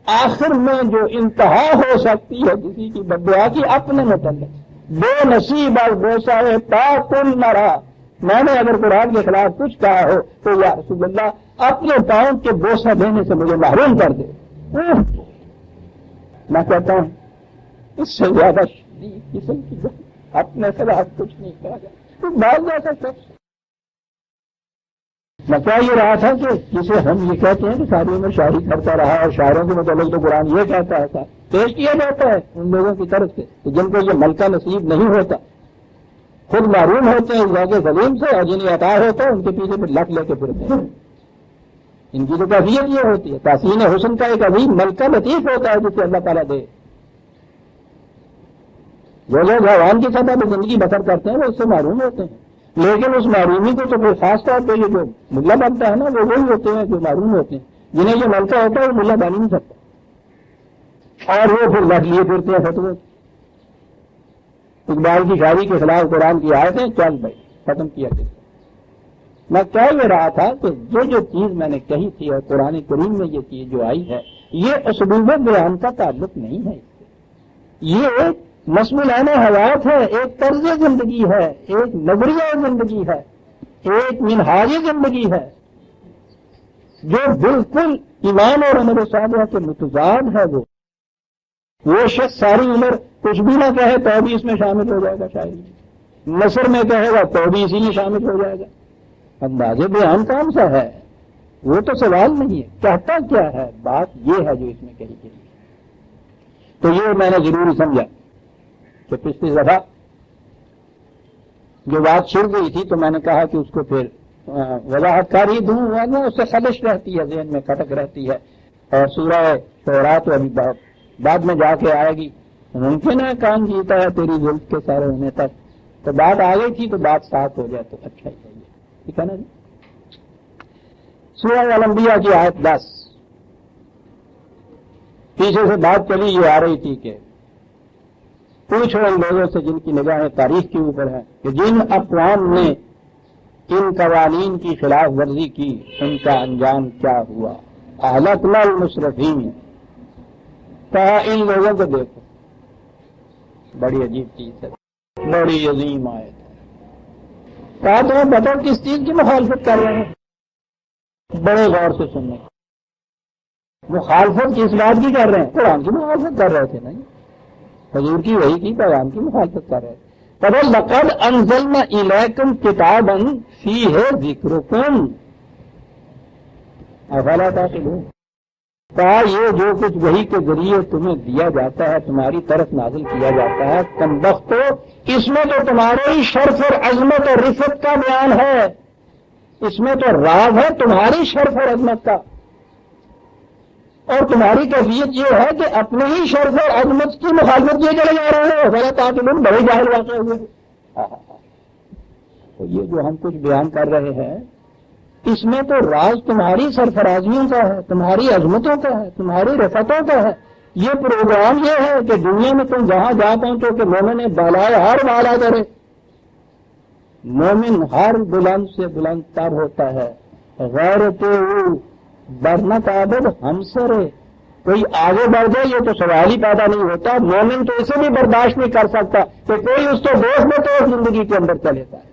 آخر میں جو انتہا ہو سکتی ہے کسی کی بد دعا کی اپنے متعلق، بے نصیب اور بوسائے پاکل مرا، میں نے اگر قرآن کے خلاف کچھ کہا ہو تو یا رسول اللہ اپنے پاؤں کے بوسہ دینے سے مجھے محروم کر دے۔ میں کہتا ہوں اس سے زیادہ شدید قسم کی اپنے خلاف کچھ نہیں کہا جائے تو بات جا سکتا۔ میں کہہ یہ رہا تھا کہ جسے ہم یہ کہتے ہیں کہ ساری عمر شاعری کرتا رہا اور شاعروں کے متعلق تو قرآن یہ کہتا ہے، پیش کیا جاتا ہے ان لوگوں کی طرف سے جن کو یہ ملکہ نصیب نہیں ہوتا، خود معروم ہوتے ہیں ذوق سلیم سے، اور جنہیں عطا ہوتا ہے ان کے پیچھے پھر لٹ لے کے پھرتے ہیں۔ ان کی تو کیفیت یہ ہوتی ہے، تحسین حسن کا ایک عظیم ملکہ لطیف ہوتا ہے جسے اللہ تعالیٰ دے۔ جو لوگ عوام کی سطح پہ زندگی بسر کرتے ہیں وہ اس سے معروم ہوتے ہیں، لیکن اس معرومی کو تو پھر خاص طور پہ یہ جو ملا بنتا ہے نا وہ وہی ہوتے ہیں جو معروم ہوتے ہیں، جنہیں یہ ملکہ ہوتا ہے وہ ملا بن ہی نہیں سکتا، اور وہ پھر لٹ لیے پھرتے ہیں فتوے۔ اقبال کی شاعری کے خلاف قرآن کی آیتیں چل بھائی ختم کیا گیا۔ میں کہہ یہ رہا تھا کہ جو چیز میں نے کہی تھی اور قرآن کریم میں یہ چیز جو آئی ہے یہ اسلوب بیان کا تعلق نہیں ہے، یہ ایک مسموع عین حیات ہے، ایک طرز زندگی ہے، ایک نظریہ زندگی ہے، ایک منہاج زندگی ہے جو بالکل ایمان اور عمل صالحہ کے متضاد ہے۔ وہ شخص ساری عمر کچھ بھی نہ کہے تو بھی اس میں شامل ہو جائے گا، شاعری نثر میں کہے گا تو بھی اسی میں شامل ہو جائے گا۔ انداز بیان کون سا ہے وہ تو سوال نہیں ہے، کہتا کیا ہے، بات یہ ہے جو اس میں کہی گئی۔ تو یہ میں نے ضروری سمجھا کہ پچھلی دفعہ جو بات چھڑ گئی تھی تو میں نے کہا کہ اس کو پھر وضاحت کر ہی دوں، ورنہ اس سے خلش رہتی ہے، ذہن میں کھٹک رہتی ہے، اور سورہ شعراء تو ابھی بعد میں جا کے آئے گی، ممکن ہے کام جیتا ہے تیری زلف کے سارے ہونے تک، تو بات آ گئی تھی تو بات ساتھ ہو جائے تو اچھا ہی چاہیے، ٹھیک ہے نا جی۔ سورہ الانبیاء کی آیت 10 پیچھے سے بات چلی یہ آ رہی تھی کہ پوچھو ان لوگوں سے جن کی نگاہیں تاریخ کے اوپر ہیں کہ جن اقوام نے ان قوانین کی خلاف ورزی کی ان کا انجام کیا ہوا۔ اہلکنا المسرفین، کہا ان لوگوں کو دیکھو، بڑی عجیب چیز ہے، بڑی عظیم آیت ہے۔ کہا تمہیں بتاؤ کس چیز کی مخالفت کر رہے ہیں، بڑے غور سے سننے. مخالفت کس بات کی کر رہے ہیں؟ قرآن کی مخالفت کر رہے تھے. نہیں، حضور کی وحی کی پیغام کی مخالفت کر رہے تھے. لقد انزلنا الیکم کتابا فیہ ذکرکم افلا تعقلون. کہا یہ جو کچھ وحی کے ذریعے تمہیں دیا جاتا ہے، تمہاری طرف نازل کیا جاتا ہے، کمبختو، اس میں تو تمہارے ہی شرف اور عظمت اور رفت کا بیان ہے. اس میں تو راز ہے تمہاری شرف اور عظمت کا، اور تمہاری کیفیت یہ ہے کہ اپنے ہی شرف اور عظمت کی مخالفت کیے چلے جا رہے ہیں. غلط تعقلون، بڑے جاہل واقع ہوئے. تو یہ جو ہم کچھ بیان کر رہے ہیں، اس میں تو راز تمہاری سرفرازیوں کا ہے، تمہاری عظمتوں کا ہے، تمہاری رفتوں کا ہے. یہ پروگرام یہ ہے کہ دنیا میں تم جہاں جا پہنچو کہ مومن بالائے ہر بالا کرے. مومن ہر بلند سے بلند تر ہوتا ہے. غیرت برنت عابد ہم سرے، کوئی آگے بڑھ جائے یہ تو سوال ہی پیدا نہیں ہوتا. مومن تو اسے بھی برداشت نہیں کر سکتا کہ کوئی اس کو دوست میں تو زندگی کے اندر چلے جائے.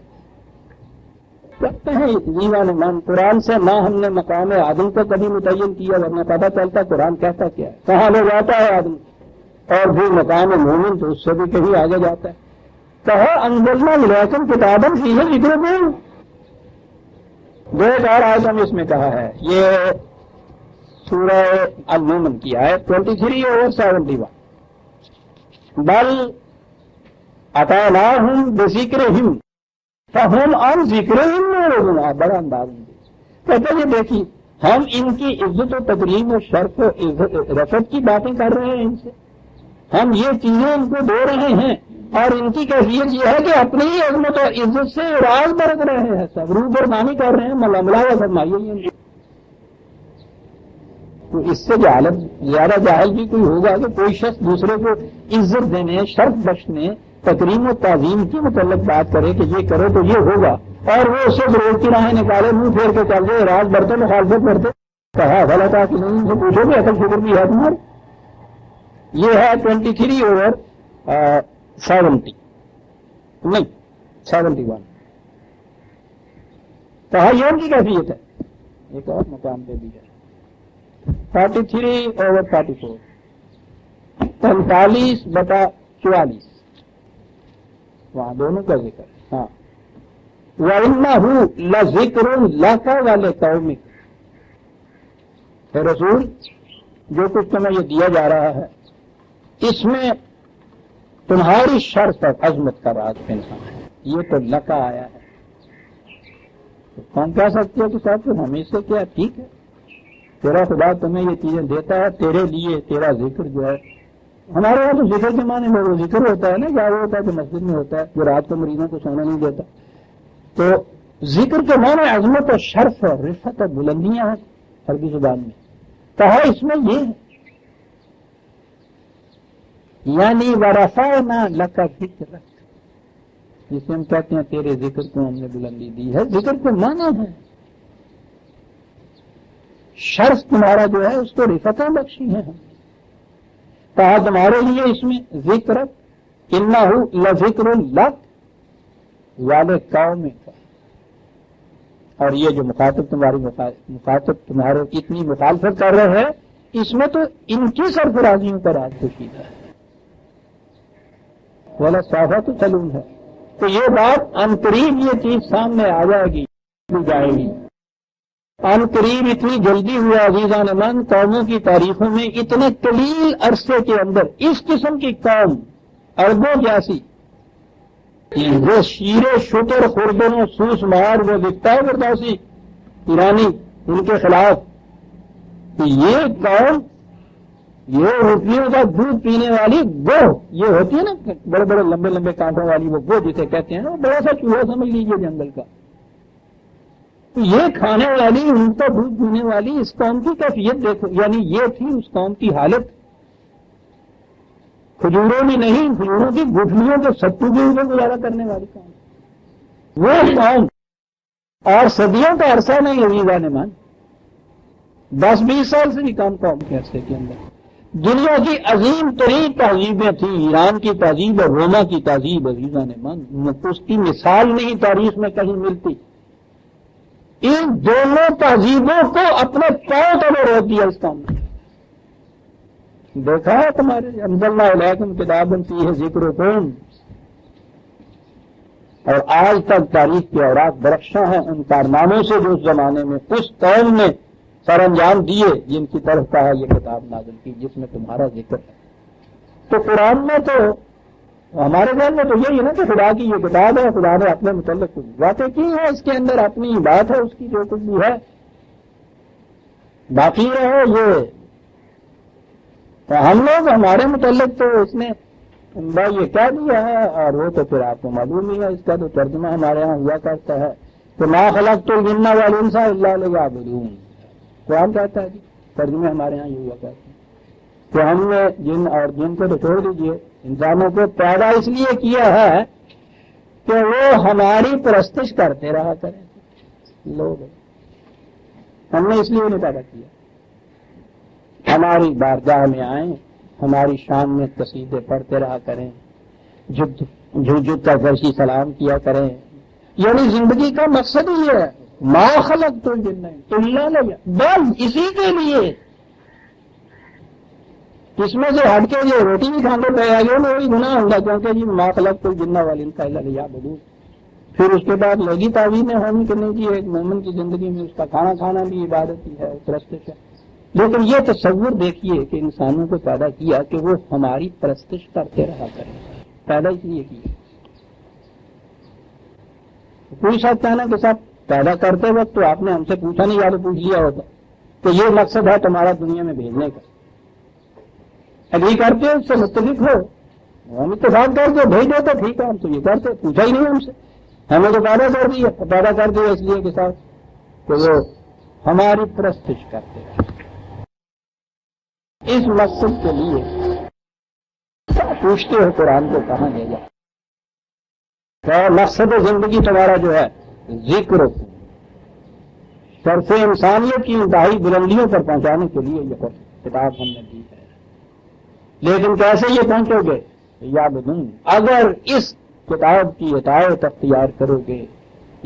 کہتے ہیں جیوان من قرآن سے نہ ہم نے مقام آدم کو کبھی متعین کیا، ورنہ پتہ چلتا قرآن کہتا کیا ہے، کہاں لے جاتا ہے آدم، اور پھر مقام مومن تو اس سے بھی کہیں آگے جاتا ہے. کہا انزلنا الیکم کتابا فیہ ذکرکم. دو ایک اور آیت ہم اس میں کہا ہے، یہ سورہ المومن کی آیت 23 اور 71. بل اتیناہم بذکرہم فہم عن ذکرہم معرضون. بڑا انداز کہتے ہیں دیکھیے ہم ان کی عزت و تکریم و شرف و رفت کی باتیں کر رہے ہیں، ان سے ہم یہ چیزیں ان کو دے رہے ہیں، اور ان کی کیفیت یہ ہے کہ اپنی ہی عظمت اور عزت سے راز برت رہے ہیں، سب روبرمانی کر رہے ہیں. ملاملہ فرمائیے تو اس سے جہالت زیادہ جاہل بھی کوئی ہوگا کہ کوئی شخص دوسرے کو عزت دینے، شرف بخشنے، تکریم و تعظیم کے متعلق بات کرے کہ یہ کرو تو یہ ہوگا، اور وہ اسے گروہ کی راہیں نکالے، منہ پھیر کے چل جائے، راز برتے مخالفت کرتے. کہا غلط ہے کہ نہیں، ان سے پوچھو کہ اصل فکر بھی ہے تمہارے. یہ ہے 23 اور 70 نہیں 71. کہا یہ ان کی کیفیت ہے. ایک اور مقام پہ بھی ہے 43 اور 44 45/44 وہاں دونوں کا ذکر. ہاں وَإِنَّهُ لَذِكْرٌ لَكَ وَلِقَوْمِكَ. اے رسول جو کچھ تمہیں یہ دیا جا رہا ہے اس میں تمہاری شرف اور عظمت کا راز پنہاں ہے. یہ تو لکا آیا ہے. تو کون کہہ سکتے ہو کہ صاحب ہمیں سے کیا ٹھیک ہے، تیرا خدا تمہیں یہ چیزیں دیتا ہے تیرے لیے، تیرا ذکر جو ہے. ہمارے یہاں تو ذکر کے معنی میں وہ ذکر ہوتا ہے نا، کیا وہ ہوتا ہے کہ مسجد میں ہوتا ہے جو رات کو مریضوں کو سونا نہیں دیتا. تو ذکر کے معنی عظمت اور شرف اور رفت اور بلندیاں ہیں عربی زبان میں. کہا اس میں یہ ہے یعنی ورفعنا لک ذکرک، جسے ہم کہتے ہیں تیرے ذکر کو ہم نے بلندی دی ہے. ذکر کو معنی ہے شرف تمہارا جو ہے اس کو رفتیں بخشی ہیں. کہا تمہارے لیے اس میں ذکر انہ لذکر لک ولقومک. اور یہ جو مخاطب تمہارے اتنی مخالفت کر رہے ہیں اس میں تو ان کی سرفرازیوں کا راز پوشیدہ ہے. والا صافہ تو چلون ہے. تو یہ بات ان قریب یہ چیز سامنے آ جائے گی، جائے گی ان قریب. اتنی جلدی ہوا عزیزان من قوموں کی تاریخوں میں اتنے قلیل عرصے کے اندر اس قسم کی قوم اربوں جیسی وہ شیر شکر خوردن و سوس مار وہ دکھتا ہے برداسی ایرانی ان کے خلاف. یہ قوم یہ روٹیوں کا دودھ پینے والی گو، یہ ہوتی ہے نا بڑے بڑے لمبے لمبے کانٹوں والی وہ گو جسے کہتے ہیں نا، بڑا سا چوہا سمجھ لیجیے جنگل کا. یہ کھانے والی ان کا دودھ پینے والی اس قوم کی کیفیت دیکھو. یعنی یہ تھی اس قوم کی حالت. کھجوروں میں نہیں، کھجوروں کی گٹھلیوں کے ستو کے اوپر گزارا کرنے والی قوم وہ قوم. اور صدیوں کا عرصہ نہیں عزیزان مان، 10-20 سال سے بھی کم قوم کے عرصے کے اندر دنیا کی عظیم ترین تہذیبیں تھیں. ایران کی تہذیب اور روما کی تہذیب عزیزان مان، اس کی مثال نہیں تاریخ میں کہیں ملتی. ان دونوں تہذیبوں کو اپنے پاؤں تلے روک دیا اس کام نے. دیکھا ہے تمہارے انزلنا الیکم کتابا فیہ ذکرکم، اور آج تک تاریخ کے اوراق درخشاں ہیں ان کارناموں سے جو اس زمانے میں اس قوم نے سر انجام دیے جن کی طرف کہا یہ کتاب نازل کی جس میں تمہارا ذکر ہے. تو قرآن میں تو ہمارے ذہن میں تو یہی ہے نا کہ خدا کی یہ کتاب ہے، خدا نے اپنے متعلق کچھ باتیں کی ہیں، اس کے اندر اپنی بات ہے اس کی جو کچھ بھی ہے. باقی ہے یہ تو ہم لوگ ہمارے متعلق تو اس نے بھائی یہ کہہ دیا ہے، اور وہ تو پھر آپ کو معلوم ہی ہے اس کا تو ترجمہ ہمارے ہاں ہوا کرتا ہے کہ ما خلقت الجن والانس الا لیعبدون. قرآن کہتا ہے جی، ترجمے ہمارے ہاں یہ ہوا کرتے ہیں کہ ہم نے جن اور جن کو تو چھوڑ دیجیے، انسانوں کو پیدا اس لیے کیا ہے کہ وہ ہماری پرستش کرتے رہا کریں. لوگ ہم نے اس لیے نہیں پیدا کیا، ہماری بارگاہ میں آئیں، ہماری شان میں قصیدے پڑھتے رہا کریں، جھک کر فرشی سلام کیا کریں. یعنی زندگی کا مقصد ہی ہے ما خلقت الجن الا لیعبدون، بس اسی کے لیے. اس میں سے ہٹ کے یہ روٹی بھی کھانے پہ آ گئے نا وہی گناہ ہوگا، کیونکہ جی ما خلقت الجن والانس الا لیعبدون. پھر اس کے بعد لگی تعویذیں ہونی کہ نہیں جی ایک مومن کی زندگی میں اس کا کھانا کھانا بھی عبادت ہی ہے، پرستش ہے. لیکن یہ تصور دیکھیے کہ انسانوں کو پیدا کیا کہ وہ ہماری پرستش کرتے رہا کریں، پیدا اس لیے کیا. کوئی شخص کہنا کہ صاحب پیدا کرتے وقت تو آپ نے ہم سے پوچھا نہیں، یا تو پوچھ لیا ہوتا کہ یہ مقصد ہے تمہارا دنیا میں بھیجنے کا، اگری کرتے ہو اس سے متفق ہو، ہم اتفاق کر کے بھیج دو تو ٹھیک ہے، ہم تو یہ کرتے، پوچھا ہی نہیں ہم سے، ہمیں تو پیدا کر دیا، پیدا کر دیا اس لیے کہ صاحب کہ وہ ہماری پرستش کرتے ہیں. اس مقصد کے لیے پوچھتے ہو قرآن کو کہاں لے جائے. مقصد زندگی تمہارا جو ہے ذکر شرف انسانیت کی انتہائی بلندیوں پر پہنچانے کے لیے یہ کتاب ہم نے دی ہے. لیکن کیسے یہ پہنچو گے؟ یعبدون، اگر اس کتاب کی اطاعت اختیار کرو گے،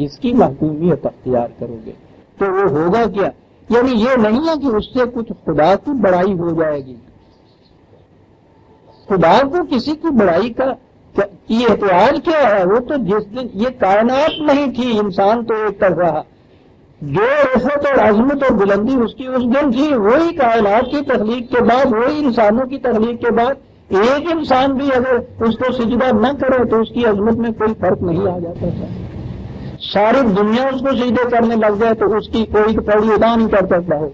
اس کی محکومیت اختیار کرو گے تو وہ ہوگا کیا؟ یعنی یہ نہیں ہے کہ اس سے کچھ خدا کی بڑائی ہو جائے گی. خدا کو کسی کی بڑائی کی احتیاج کیا ہے؟ وہ تو جس دن یہ کائنات نہیں تھی، انسان تو ایک طرف رہا، جو رفعت اور عظمت اور بلندی اس کی اس دن تھی، وہی کائنات کی تخلیق کے بعد، وہی انسانوں کی تخلیق کے بعد ایک انسان بھی اگر اس کو سجدہ نہ کرے تو اس کی عظمت میں کوئی فرق نہیں آ جاتا تھا. ساری دنیا اس کو سجدے کرنے لگ جائے تو اس کی کوئی پوڑی ادا نہیں کر سکتا ہو.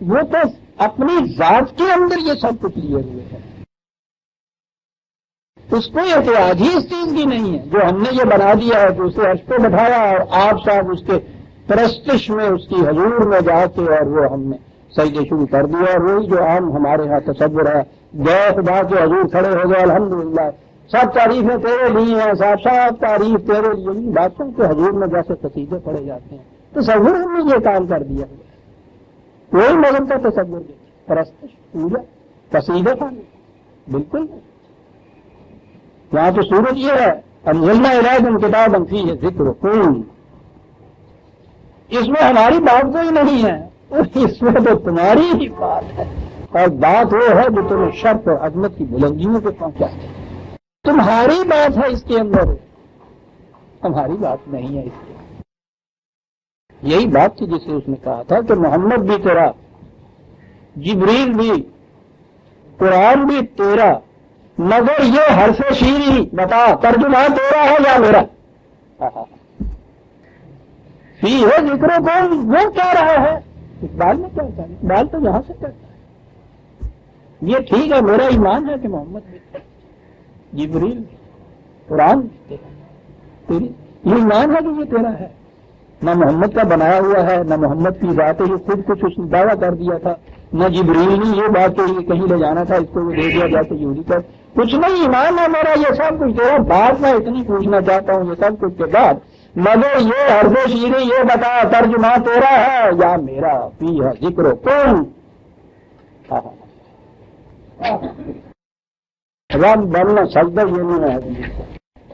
وہ تو اپنی ذات کے اندر یہ سب کچھ لیے ہوئے ہے، اس کو احتیاج ہی اس چیز کی نہیں ہے. جو ہم نے یہ بنا دیا ہے کہ اسے عرش پہ بٹھایا اور آپ صاحب اس کے پرستش میں اس کی حضور میں جا کے اور وہ ہم نے سجدے شروع کر دیا. اور وہی جو عام ہمارے ہاں تصور ہے، گئے خدا کے حضور کھڑے ہو گئے، الحمدللہ سب تعریفیں تیرے لیے ہیں، سب تعریف تیرے لیے. باتوں کے حضور میں جیسے قصیدے پڑے جاتے ہیں، تصور ہم نے یہ کام کر دیا. کوئی مذہب کا تصور نہیں، پرستش پوجا قصیدے کا نہیں، بالکل نہیں. یہاں تو صورت یہ ہے انزلنا الیکم کتابا فیہ ذکرکم، اس میں ہماری بات کوئی نہیں ہے، اس میں تو تمہاری ہی بات ہے. اور بات وہ ہے جو تمہیں شرف اور عظمت کی بلندیوں پہ پہنچاتے ہیں. تمہاری بات ہے اس کے اندر، ہماری بات نہیں ہے اس کے. یہی بات تھی جسے اس نے کہا تھا کہ محمد بھی تیرا، جبریل بھی، قرآن بھی تیرا، مگر یہ حرف شیری بتا ترجمہ تیرا ہے یا میرا؟ فی ہے ذکر کون، وہ کہہ رہا ہے. اقبال میں کیا کہا؟ اقبال تو یہاں سے کہتا ہے یہ ٹھیک ہے میرا ایمان ہے کہ محمد بھی، جبریل بھی، قرآن بھی تیری، یہ ایمان ہے کہ یہ تیرا ہے. نہ محمد کا بنایا ہوا ہے، نہ محمد کی ذات ہے، یہ خود کچھ اس نے دعویٰ کر دیا تھا، نہ جبریل نے یہ بات کہ یہ کہیں لے جانا تھا، اس کو یہ دے دیا جاتا یہودی کا، کچھ نہیں. ایمان ہے میرا یہ سب کچھ تیرا. بات میں اتنی پوچھنا چاہتا ہوں یہ سب کچھ کے بعد، مگر یہ حرف شیری یہ بتا ترجمہ تیرا ہے یا میرا؟ فی ہے ذکر کون، رب بننا سجدہ یہ نہیں ہے.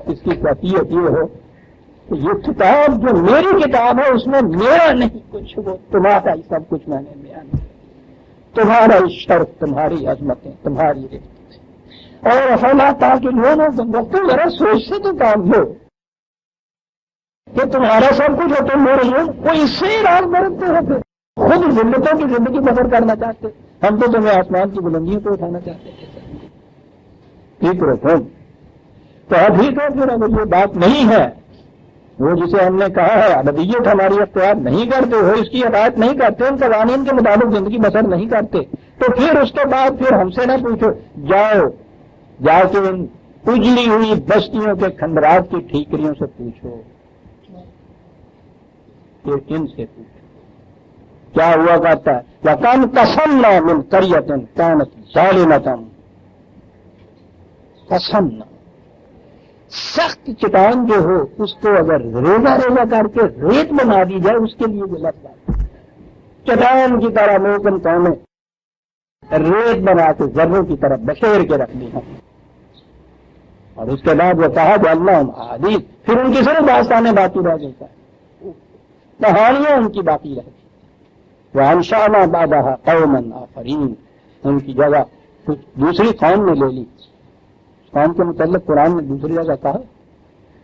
اس کی کیفیت یہ ہو تو یہ کتاب جو میری کتاب ہے اس میں میرا نہیں کچھ، وہ تمہارا ہی سب کچھ میں نے بیان کیا، تمہارا شرف، تمہاری عظمتیں، تمہاری رفتیں، اور افلا تاکہ لوگوں تم ذرا سوچ سے تو کام لو کہ تمہارا سب کچھ ہے، تم ہو رہی ہو، وہ اس سے ہی راز برتتے ہو، پھر خود ذلتوں کی زندگی بسر کرنا چاہتے، ہم تو تمہیں آسمان کی بلندیوں کو اٹھانا چاہتے ہیں، ٹھیک رکھو تو ابھی تو پھر اگر یہ بات نہیں ہے، وہ جسے ہم نے کہا ہے ابدیت ہماری اختیار نہیں کرتے ہو، اس کی ہدایت نہیں کرتے، ان قوانین کے مطابق زندگی بسر نہیں کرتے، تو پھر اس کے بعد پھر ہم سے نہ پوچھو، جاؤ کے ان اجڑی ہوئی بستیوں کے کھنڈرات کی ٹھیکریوں سے پوچھو، پھر ان سے پوچھو کیا ہوا کرتا ہے، وَكَمْ قَصَمْنَا مِنْ قَرْيَةٍ كَانَتْ ظَالِمَةً، قسمنا سخت چٹان جو ہو اس کو اگر ریزہ ریزہ کر کے ریت بنا دی جائے، اس کے لیے وہ لفظ ہے، چٹان کی طرح موکن قومیں ریت بنا کے ذروں کی طرح بخیر کے رکھ دی ہیں، اور اس کے بعد وہ کہا کہ اللہ حدیث، پھر ان کی صرف داستانیں باقی رہ جاتا ہے، کہانیاں ان کی باقی رہ گئی، وَأَنشَأْنَا بَعْدَهَا قَوْمًا آخَرِينَ، ان کی جگہ کچھ دوسری قوم نے لے لی۔ قوم کے متعلق قرآن نے دوسری جگہ کہا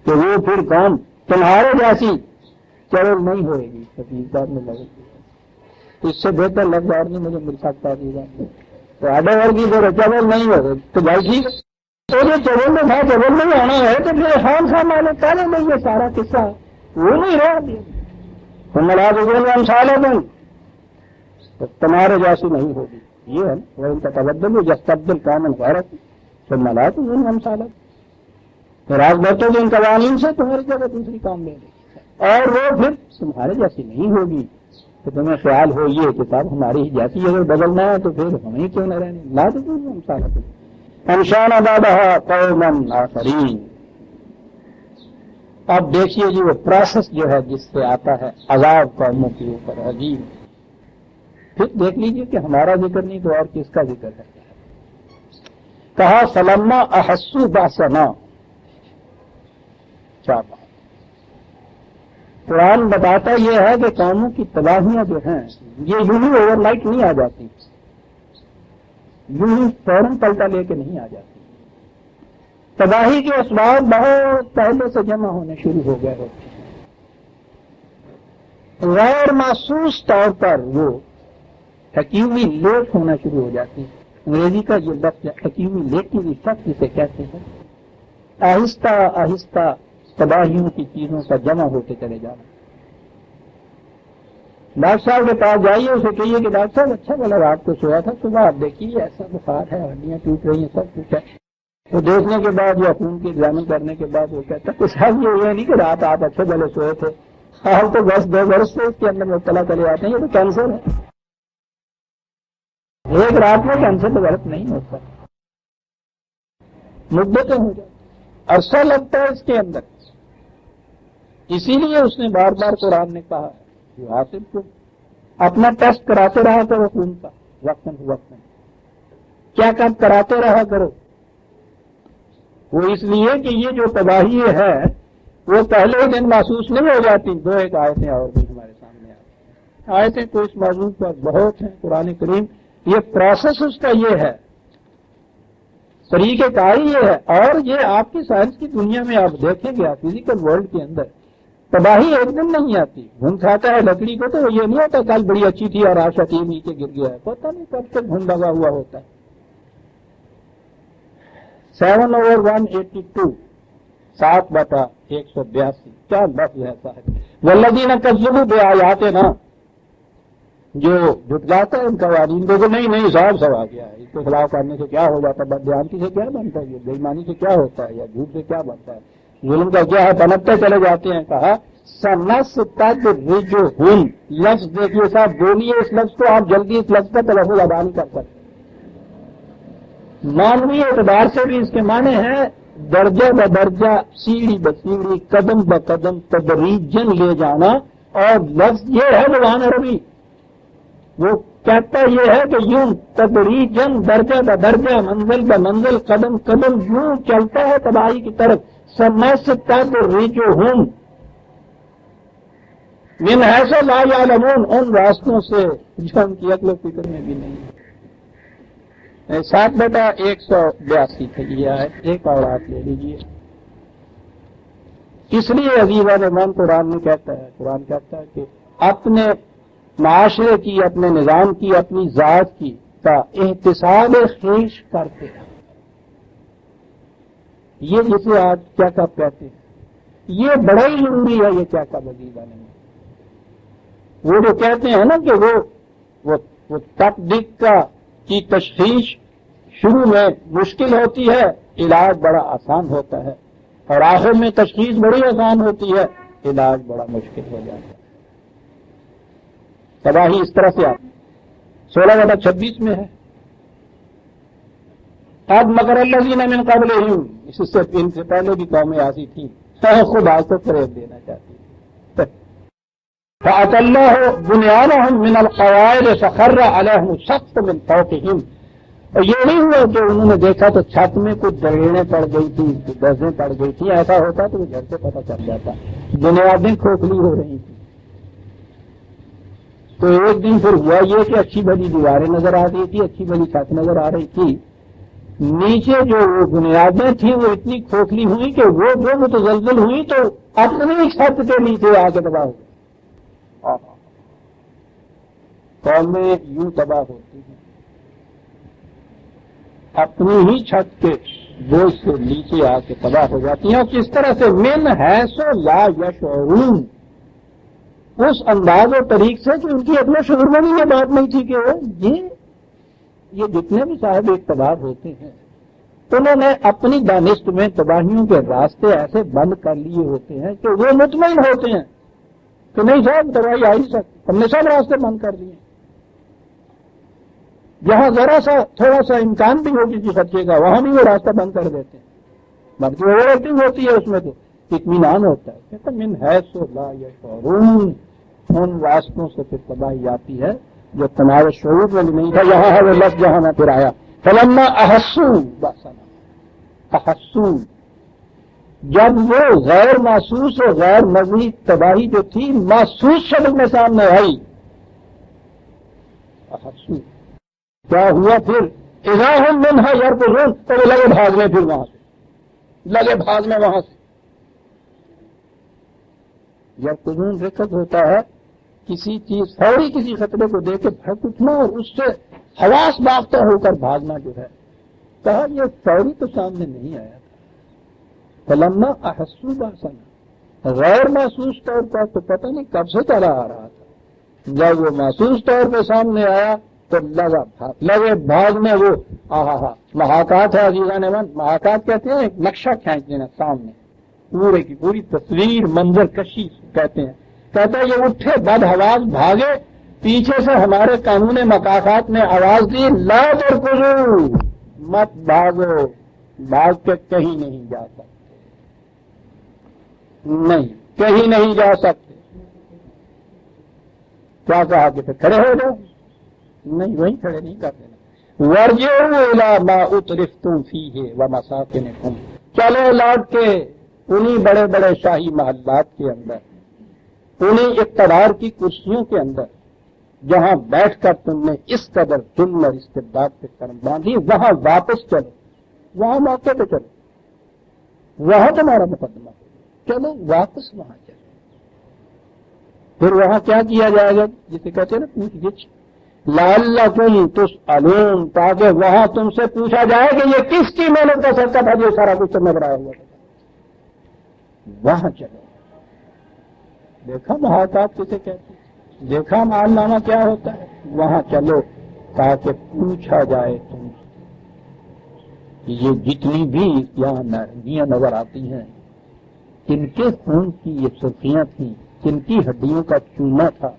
کہ وہ پھر قوم تمہارے جیسی چرل نہیں ہوئے گی، حقیقت میں لگے گی، اس سے بہتر لفظ اور نہیں مجھے مل سکتا تو آڈے ورگی جو چرل نہیں ہوگا تو بھائی ٹھیک، تو جو چرل میں تھا چرل نہیں ہونا ہے تو پھر خان صاحب مانے پہلے میں یہ سارا قصہ وہ نہیں رہا دیا، تم ملا دو سالوں تمہارے جیسی نہیں ہوگی، یہ ہے وہ ان کا تبدل جب تبدل کامن غیرت تو ملا تو ہم سالت راز برتو گے ان قوانین سے، تمہاری جگہ دوسری کام لے لے، اور وہ پھر تمہارے جیسی نہیں ہوگی، تو تمہیں خیال ہو یہ کہ صاحب ہماری ہی جیسی اگر بدلنا ہے تو پھر ہمیں کیوں نہ رہنے، لا تو ہم سالت انشان آبادہ قومن آخرین۔ اب دیکھیے جی وہ پروسیس جو ہے جس سے آتا ہے عذاب قوموں کے اوپر عجیب، پھر دیکھ لیجیے کہ ہمارا ذکر نہیں تو اور کس کا ذکر ہے، کہا فلما احسوا باسنا، کیا بات، قرآن بتاتا یہ ہے کہ قوموں کی تباہیاں جو ہیں یہ یوں ہی اوور نائٹ نہیں آ جاتی، یوں ہی فوراً پلٹا لے کے نہیں آ جاتی، تباہی کے اسباب بہت پہلے سے جمع ہونے شروع ہو گئے ہوتے ہیں، غیر محسوس طور پر وہ حکیمی لیٹ ہونا شروع ہو جاتی ہے، انگریزی کا یہ لفظ حکیمی لیٹو افیکٹ جسے کہتے ہیں، آہستہ آہستہ تباہیوں کی چیزوں کا جمع ہوتے چلے جانا۔ ڈاکٹر صاحب کے پاس جائیے، اسے کہیے کہ ڈاکٹر صاحب اچھا بلا رات کو سویا تھا، صبح آپ دیکھیے ایسا بخار ہے، ہڈیاں ٹوٹ رہی ہیں، سب کچھ ہے، وہ دیکھنے کے بعد یا خون کی ایگزامن کرنے کے بعد وہ کہتا ہے صاحب یہ نہیں کہ رات آپ اچھے بھلے سوئے تھے، آپ تو 10 برس سے اس کے اندر مبتلا چلے جاتے ہیں، یہ تو کینسر ہے، ایک رات میں کینسر ڈیولپ نہیں ہوتا، مدتیں ہو جاتی، عرصہ لگتا ہے اس کے اندر، اسی لیے اس نے بار بار قرآن نے کہا جو حاصل کو اپنا ٹیسٹ کراتے رہا کرو خون کا وقتاً فوقتاً، کیا کام کراتے رہا کرو، وہ اس لیے کہ یہ جو تباہی ہے وہ پہلے ہی دن محسوس نہیں ہو جاتی۔ دو ایک آیتیں اور بھی ہمارے سامنے آتی، آیتیں تو اس موضوع پر بہت ہیں، قرآن کریم یہ پروسیس اس کا یہ ہے، طریقہ کار یہ ہے، اور یہ آپ کی سائنس کی دنیا میں آپ دیکھیں گے، آپ فزیکل ورلڈ کے اندر تباہی ایک دن نہیں آتی، گھن کھاتا ہے لکڑی کو تو یہ نہیں ہوتا کل بڑی اچھی تھی اور آج شتیم نیچے گر گیا ہے، پتہ نہیں کب تک گھن لگا ہوا ہوتا ہے۔ 7/182 7/182 کیا لفظ ہے صاحب، والذین کذبوا بآیاتنا، جو جھٹلاتا ہے ان قوانین کو کہ نہیں صاحب سب آ گیا ہے، اس کے خلاف کرنے سے کیا ہو جاتا ہے، بددیانتی سے کیا بنتا ہے، یہ بے ایمانی سے کیا ہوتا ہے، یا جھوٹ سے کیا بنتا ہے، ظلم کا کیا ہے، بنتے چلے جاتے ہیں۔ کہا سنستدرجہم، لفظ دیکھیے صاحب، بولیے اس لفظ کو، آپ جلدی اس لفظ کا تلفظ ادا نہیں کر سکتے، معنوی اعتبار سے بھی اس کے معنی ہیں درجہ بدرجہ، سیڑھی بسیڑھی، قدم بقدم، تدریجن لے جانا، اور لفظ یہ ہے زبان عربی، وہ کہتا یہ ہے کہ یوں تدریجن، درجہ بدرجہ، منزل بمنزل، قدم قدم یوں چلتا ہے تباہی کی طرف۔ سنستدرجہم، من حیث لا یعلمون، ان راستوں سے جو ان کی عقل و فکر میں بھی نہیں ہے۔ 7/182 تھا یہ آیت، ایک اور آیت لے لیجیے۔ اس لیے عزیزان من قرآن کہتا ہے کہ اپنے معاشرے کی، اپنے نظام کی، اپنی ذات کی کا احتساب خویش کرتے ہیں۔ یہ جسے آج کیا کب کہتے ہیں، یہ بڑا ہی ضروری ہے۔ یہ کیا کب عزیزان من، وہ جو کہتے ہیں نا کہ وہ تپ دق کی تشخیص شروع میں مشکل ہوتی ہے، علاج بڑا آسان ہوتا ہے، اور آخر میں تشخیص بڑی آسان ہوتی ہے، علاج بڑا مشکل ہو جاتا ہے۔ تباہی اس طرح سے آتی 16/26 میں ہے۔ قد مکر الذین من قبلہم، اس سے ان سے پہلے بھی قومیں ایسی تھیں، خدا کو فریب دینا چاہتی ہیں۔ فأتى الله بنيانهم من القواعد فخر عليهم السقف من فوقهم، اور یہ نہیں ہوا کہ انہوں نے دیکھا تو چھت میں کچھ دریڑیں پڑ گئی تھی، دزیں پڑ گئی تھی، ایسا ہوتا تو وہ گھر سے پتہ چل جاتا، بنیادیں کھوکھلی ہو رہی تھیں۔ تو ایک دن پھر ہوا یہ کہ اچھی بڑی دیواریں نظر آ رہی تھی، اچھی بڑی چھت نظر آ رہی تھی، نیچے جو وہ بنیادیں تھیں وہ اتنی کھوکھلی ہوئی کہ وہ جو متزلزل ہوئی تو اپنی چھت کے نیچے آ کے تباہ ہو گئی۔ قومیں یوں تباہ ہوتی ہیں، اپنی ہی چھت کے بوجھ سے نیچے آ کے تباہ ہو جاتی ہیں۔ اور کس طرح سے من حیث لا یشعرون، اس انداز و طریق سے کہ ان کی اپنے شعور میں بھی یہ بات نہیں تھی کہ یہ جتنے بھی صاحب اقتدار ہوتے ہیں انہوں نے اپنی دانست میں تباہیوں کے راستے ایسے بند کر لیے ہوتے ہیں کہ وہ مطمئن ہوتے ہیں کہ نہیں صاحب تباہی آ ہی سکتی، ہم نے سب راستے بند کر دیے۔ جہاں ذرا سا تھوڑا سا امکان بھی ہو کسی خدشے کا وہاں بھی وہ راستہ بند کر دیتے ہیں، بلکہ اوور ایکٹنگ ہوتی ہے، اس میں تو اطمینان ہوتا ہے۔ کہتا من حیث لا یشعرون، ان راستوں سے پھر تباہی آتی ہے جو تمہارے شعور میں بھی نہیں تھا۔ یہاں ہے وہ لفظ جہاں میں پھر آیا، فلما احسوا باسنا، احسوا، جب وہ غیر محسوس اور غیر مرئی تباہی جو تھی محسوس شکل میں سامنے آئی، احسوا، کیا ہوا پھر؟ اذا ہم منہا یرکضون، تو وہ لگے بھاگنے، پھر وہاں سے لگے بھاگنے وہاں سے۔ یرکضون رکض ہوتا ہے کسی چیز فوری کسی خطرے کو دیکھ کے بھڑک اٹھنا اور اس سے حواس باختہ ہو کر بھاگنا جو ہے، کہا یہ فوری تو سامنے نہیں آیا تھا۔ فلما احسوا باسنا، غیر محسوس طور پر تو پتہ نہیں کب سے چلا آ رہا تھا، جب وہ محسوس طور پہ سامنے آیا تو لگے بھاگنے۔ وہ محاکات ہے عزیزان من، محاکات کہتے ہیں ایک نقشہ کھینچ دینا سامنے، پورے کی پوری تصویر، منظر کشی کہتے ہیں۔ کہتا ہے یہ اٹھے بد حواس بھاگے، پیچھے سے ہمارے قانون مکافات نے آواز دی، لا ترکضوا، مت بھاگو، بھاگ کے کہیں نہیں جا سکتے، نہیں کہیں نہیں جا سکتے۔ کیا کہا کہ پھر کھڑے ہو جاؤ؟ نہیں، وہیں کھڑے نہیں کر دینا۔ وارجعوا الی ما اترفتم فیہ ومساکنکم، چلو لوٹ کے انہی بڑے بڑے شاہی محلات کے اندر، انہیں اقتدار کی کرسیوں کے اندر جہاں بیٹھ کر تم نے اس قدر ظلم اور استبداد پہ قدم باندھی، وہاں واپس چلو، وہاں موقع پہ چلو، وہاں تمہارا مقدمہ، چلو واپس وہاں چلو۔ پھر وہاں کیا کیا جائے گا جسے کہتے ہیں نا پوچھ گچھ، لعلکم تسألون، تاکہ وہاں تم سے پوچھا جائے کہ یہ کس کی محنت کا صدقہ تھا جو سارا کچھ تمہیں بنایا ہوا تھا۔ وہاں چلو، دیکھا محاکات کسے کہتے ہیں، دیکھا مال نامہ کیا ہوتا ہے، وہاں چلو تاکہ پوچھا جائے تم سے یہ جتنی بھی یہاں نرمیاں نظر آتی ہیں، کن کے خون کی یہ سرخیاں تھیں، کن کی ہڈیوں کا چونا تھا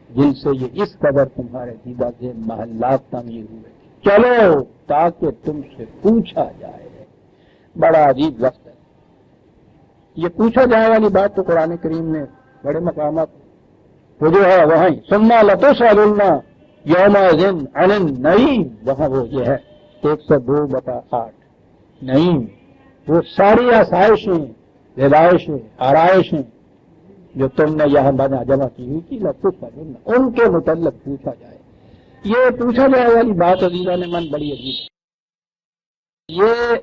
جن سے یہ اس قدر تمہارے دیدہ کے محلات تعمیر ہوئے، چلو تاکہ تم سے پوچھا جائے۔ بڑا عجیب لفظ ہے یہ پوچھا جائے والی بات، تو قرآن کریم میں بڑے مقامات وہ جو ہے وہاں ثم لتسألن یومئذ عن النعیم، وہاں وہ یہ ہے 102/8 نعیم، وہ ساری آسائشیں، رہائشیں، آرائشیں، جو تم نے یہاں جمع کی ہوئی تھی ان کے متعلق پوچھا جائے. یہ پوچھا جائے والی بات عزیزان من بڑی عجیب ہے. یہ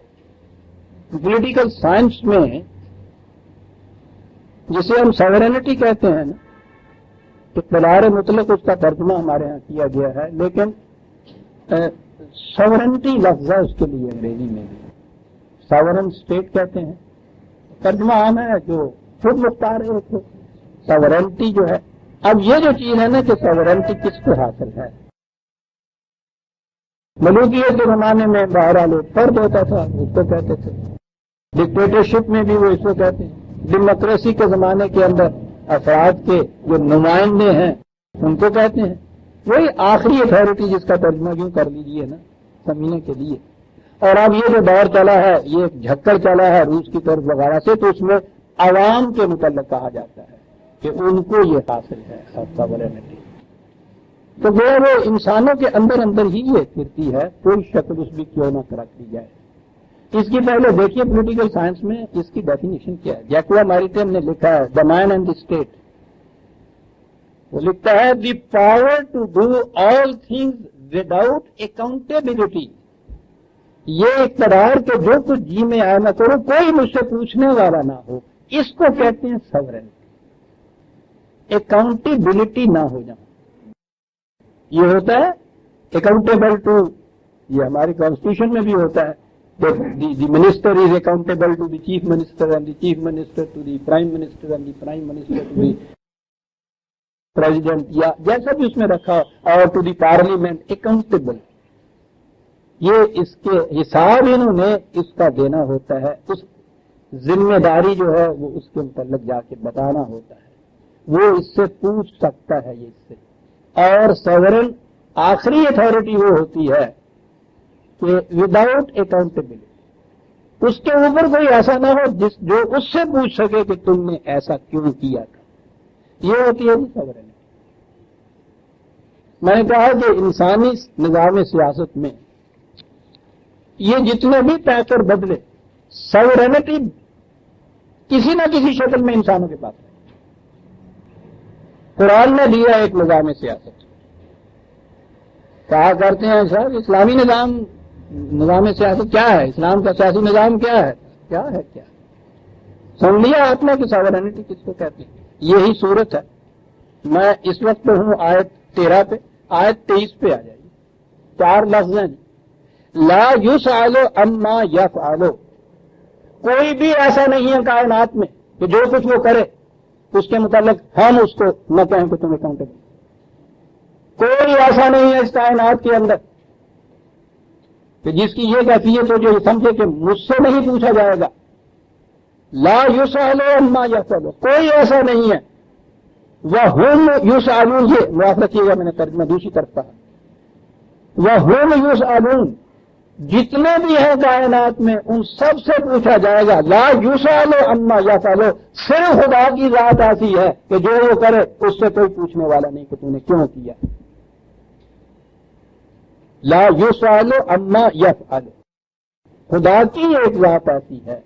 پولیٹیکل سائنس میں جسے ہم ساورینٹی کہتے ہیں نا، اقتدار مطلق اس کا ترجمہ ہمارے ہاں کیا گیا ہے، لیکن ساورینٹی لفظ ہے اس کے لیے انگریزی میں بھی. ساورن اسٹیٹ کہتے ہیں، ترجمہ عام ہے جو خود مختار ہے. ایک ساورینٹی جو ہے، اب یہ جو چیز ہے نا کہ ساورینٹی کس کو حاصل ہے. ملوکیت کے زمانے میں بہرحال ایک فرد ہوتا تھا، اس کو کہتے تھے. ڈکٹیٹرشپ میں بھی وہ اس کو کہتے ہیں. ڈیموکریسی کے زمانے کے اندر افراد کے جو نمائندے ہیں ان کو کہتے ہیں. وہی آخری اتھارٹی جس کا ترجمہ یوں کر لیجیے نا سمجھنے کے لیے. اور اب یہ جو دور چلا ہے، یہ ایک جھکڑ چلا ہے روس کی طرف وغیرہ سے، تو اس میں عوام کے متعلق کہا جاتا ہے کہ ان کو یہ حاصل ہے ساورینٹی. تو وہ انسانوں کے اندر ہی یہ پھرتی ہے، کوئی شکل اس بھی کیوں نہ رکھ دی جائے. اس کی پہلے دیکھیے پولیٹیکل سائنس میں اس کی ڈیفینیشن کیا ہے. جیکوا میریٹن نے لکھا ہے دا مین اینڈ دی اسٹیٹ. وہ لکھتا ہے the power to do all things without accountability. یہ اقتدار کہ جو کچھ جی میں آیا میں کروں، کوئی مجھ سے پوچھنے والا نہ ہو، اس کو کہتے ہیں ساورینٹی. اکاؤنٹیبلٹی نہ ہو جانا، یہ ہوتا ہے اکاؤنٹیبل ٹو. یہ ہماری کانسٹیٹیوشن میں بھی ہوتا ہے. The minister is accountable to the chief minister and the chief minister to the prime minister and the prime minister to the president, یا جیسا بھی اس میں رکھا، اور ٹو دی پارلیمنٹ اکاؤنٹیبل. یہ اس کے حساب انہوں نے اس کا دینا ہوتا ہے. اس ذمہ داری جو ہے وہ اس کے متعلق جا کے بتانا ہوتا ہے. وہ اس سے پوچھ سکتا ہے یہ اس سے. اور ساورن آخری اتھارٹی وہ ہوتی ہے کہ وداؤٹ اکاؤنٹیبلٹی اس کے اوپر کوئی ایسا نہ ہو جو اس سے پوچھ سکے کہ تم نے ایسا کیوں کیا تھا. یہ ہوتی ہے ساورن. میں نے کہا کہ انسانی نظام سیاست میں یہ جتنے بھی پیکر بدلے، ساورینٹی کسی نہ کسی شکل میں انسانوں کے پاس ہے. قرآن نے دیا ایک نظام سیاست. کہا کرتے ہیں صاحب اسلامی نظام سیاست کیا ہے؟ اسلام کا سیاسی نظام کیا ہے؟ کیا سن لیا آپ نے کہ ساورینٹی کس کو کہتے ہیں؟ یہی صورت ہے. میں اس وقت ہوں آیت 13 پہ، آیت 23 پہ آ جائیے. 4 لفظ ہیں. لا یسأل عما یفعل. کوئی بھی ایسا نہیں ہے کائنات میں کہ جو کچھ وہ کرے اس کے متعلق ہم اس کو نہ کہیں کہ تم اکاؤنٹیبل. کوئی ایسا نہیں ہے اس کائنات کے اندر کہ جس کی یہ کیفیت ہو جو سمجھے کہ مجھ سے نہیں پوچھا جائے گا. لا یسأل عما یفعل. کوئی ایسا نہیں ہے. وَهُمْ يُسْأَلُونَ. یہ معاف رکھیے گا، میں نے ترجمہ دوسری طرف کہا. وَهُمْ يُسْأَلُونَ. جتنے بھی ہیں کائنات میں ان سب سے پوچھا جائے گا. لا یسأل عما یفعل. صرف خدا کی ذات ایسی ہے کہ جو وہ کرے اس سے کوئی پوچھنے والا نہیں کہ تم نے کیوں کیا. لا یسأل عما یفعل. خدا کی ایک ذات ایسی ہے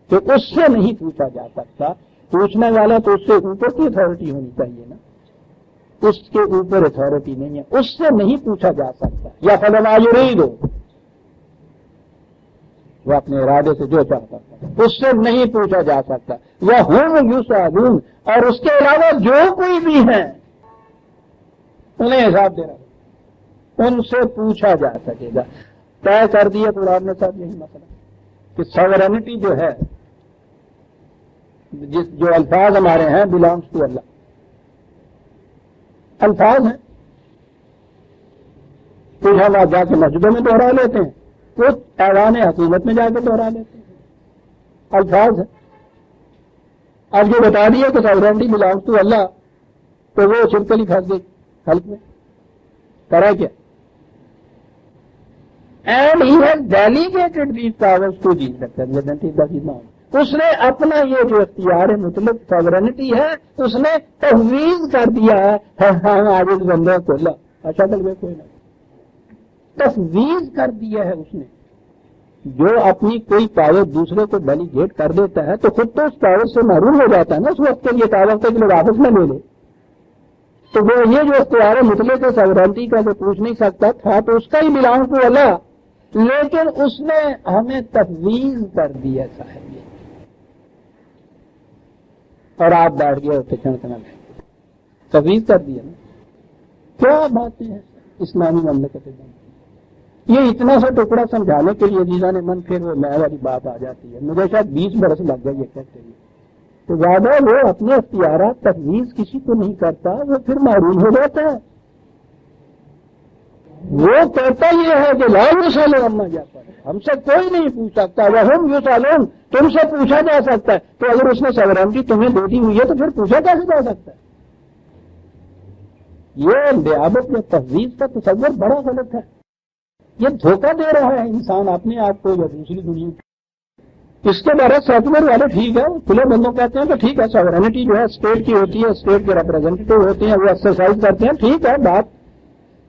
کہ اس سے نہیں پوچھا جا سکتا. پوچھنے والا تو اس سے اوپر کی اتھارٹی ہونی چاہیے نا. اس کے اوپر اتھارٹی نہیں ہے، اس سے نہیں پوچھا جا سکتا. یا فلما یرید، وہ اپنے ارادے سے جو چاہتا تھا اس سے نہیں پوچھا جا سکتا. وَهُمْ يُسْأَلُونَ. اور اس کے علاوہ جو کوئی بھی ہیں انہیں حساب دینا، ان سے پوچھا جا سکے گا. طے کر دیا قرآن نے صاحب یہی مسئلہ کہ ساورینٹی جو ہے، جو الفاظ ہمارے ہیں بلانگس ٹو اللہ. الفاظ ہیں کچھ ہم جا کے مسجدوں میں دوہرا لیتے ہیں، کچھ ایوان حکومت میں جا کے دوہرا لیتے ہیں. الفاظ ہیں. اب جو بتا دیا کہ ساورینٹی بلانگس ٹو اللہ، تو وہ چھپکلی پھنس گئی حلق میں. کرا کیا؟ And he has delegated these powers to Jesus. اس نے اپنا یہ جو اختیار مطلق ساورینٹی ہے اس نے تفویض کر دیا ہے. آج اس بندے کو اللہ اچھا کل کوئی نہ تفویض کر دیا ہے اس نے جو اپنی کوئی پاور دوسرے کو ڈیلیگیٹ کر دیتا ہے تو خود تو اس پاور سے محروم ہو جاتا ہے نا اس وقت کے لیے پاور کے لیے واپس نہ لے لے. تو وہ یہ جو اختیار مطلق کے سورینٹی کا جو پوچھ نہیں سکتا تھا تو اس کا ہی بلانگ ٹو اللہ، لیکن اس نے ہمیں تفویض کر دیا صاحب یہ، اور آپ بیٹھ گئے ہوتے چڑکنا میں تفویض کر دیا نا. کیا باتیں ہیں اسلامی مملکت میں. یہ اتنا سا ٹکڑا سمجھانے کے لیے عزیزان من پھر وہ میں والی بات آ جاتی ہے. مجھے شاید 20 برس لگ گئے یہ کہتے ہوئے. تو زیادہ وہ اپنے اختیارات تفویض کسی کو نہیں کرتا، وہ پھر معروم ہو جاتا ہے. وہ کہتا یہ ہے کہ لا یسأل عما یفعل، ہم سے کوئی نہیں پوچھ سکتا، وہم یسألون، تم سے پوچھا جا سکتا ہے. تو اگر اس نے سورینٹی تمہیں دے دی ہوئی ہے تو پھر پوچھا کیسے جا سکتا ہے؟ یہ بیابت یا تفویض کا تصور بڑا غلط ہے. یہ دھوکہ دے رہا ہے انسان اپنے آپ کو یا دوسری دنیا کو. اس کے بارے سیکولر والے ٹھیک ہے، کھلے بندوں کہتے ہیں کہ ٹھیک ہے سورینٹی جو ہے اسٹیٹ کی ہوتی ہے، اسٹیٹ کے ریپرزینٹیٹو ہوتے ہیں، وہ ایکسرسائز کرتے ہیں، ٹھیک ہے بات.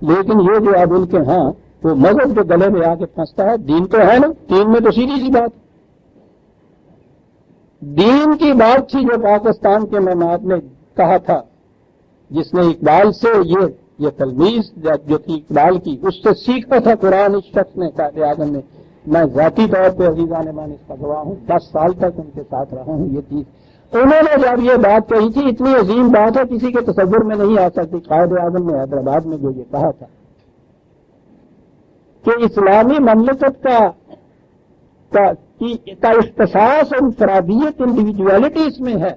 لیکن یہ جو اب ان کے ہاں وہ مذہب جو گلے میں آ کے پھنستا ہے، دین تو ہے نا، دین میں تو سیدھی سی بات، دین کی بات تھی جو پاکستان کے مماد نے کہا تھا، جس نے اقبال سے یہ تلمیذ جو تھی اقبال کی، اس سے سیکھا تھا قرآن. اس شخص نے قائد اعظم نے، میں ذاتی طور پہ عزیزان مان اس کا گواہ ہوں، 10 سال تک ان کے ساتھ رہا ہوں. یہ چیز انہوں نے جب یہ بات کہی تھی، اتنی عظیم بات ہے کسی کے تصور میں نہیں آ سکتی. قائد اعظم نے حیدرآباد میں جو یہ کہا تھا کہ اسلامی مملکت کا اختصاص اور انفرادیت انڈیویجویلٹی اس میں ہے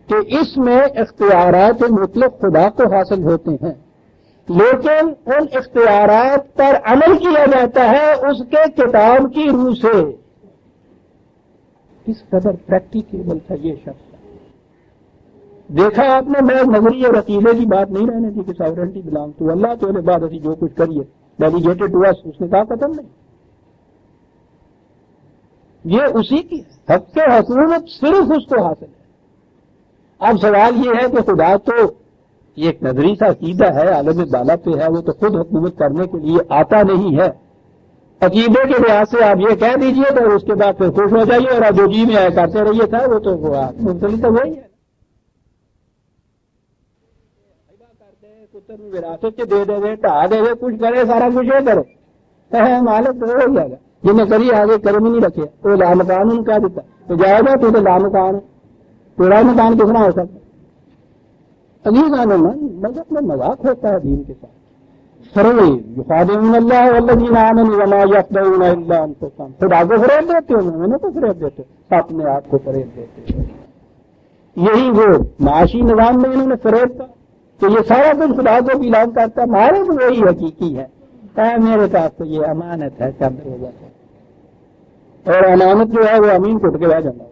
کہ اس میں اختیارات مطلق خدا کو حاصل ہوتے ہیں، لیکن ان اختیارات پر عمل کیا جاتا ہے اس کے کتاب کی روح سے. کس قدر پریکٹیکیبل تھا یہ شخص. دیکھا آپ نے، میں نظریے اور عقیدے کی بات نہیں رہنے دی کہ ساورنٹی بلانگ ٹو اللہ، تو بعد ابھی جو کچھ کریے ڈیلیگیٹڈ ٹو اس، اس نے کہا قدم نہیں. یہ اسی کی حق کے حکومت صرف اس کو حاصل ہے. اب سوال یہ ہے کہ خدا تو یہ ایک نظری سا عقیدہ ہے، عالم بالا پہ ہے، وہ تو خود حکومت کرنے کے لیے آتا نہیں ہے. عقیدے کے لحاظ سے آپ یہ کہہ دیجئے تو اس کے بعد پھر خوش ہو جائیے اور جو جی میں آئے کرتے رہیے تھا، وہ تو مختلف تو وہی ہے. پتر وراثت کے دے دے ٹھا دے دے کچھ کرے، سارا کچھ یہ کرے، مالک تو ہو جائے گا. جنہیں کری آگے کرم ہی نہیں رکھے تو لامکان ان کہہ دیتا تو جائے گا تو لامکان ہے. تیرا مکان کتنا ہو سکتا ہے؟ عزیزان مذہب میں مذاق ہوتا ہے دین کے ساتھ. یخادعون اللہ والذین آمنوا وما یخدعون الا انفسهم. خدا کو فریب دیتے ہو، مومنوں کو فریب دیتے ہو، اپنے آپ کو فریب دیتے ہو. یہی وہ معاشی نظام میں انہوں نے فریب کا کہ یہ سارا کچھ خدا کو بلانگ کرتا ہے، ہمارے تو وہی حقیقی ہے. میرے پاس تو یہ امانت ہے، چند ہو جاتا ہے، اور امانت جو ہے وہ امین کٹ کے رہ جانا.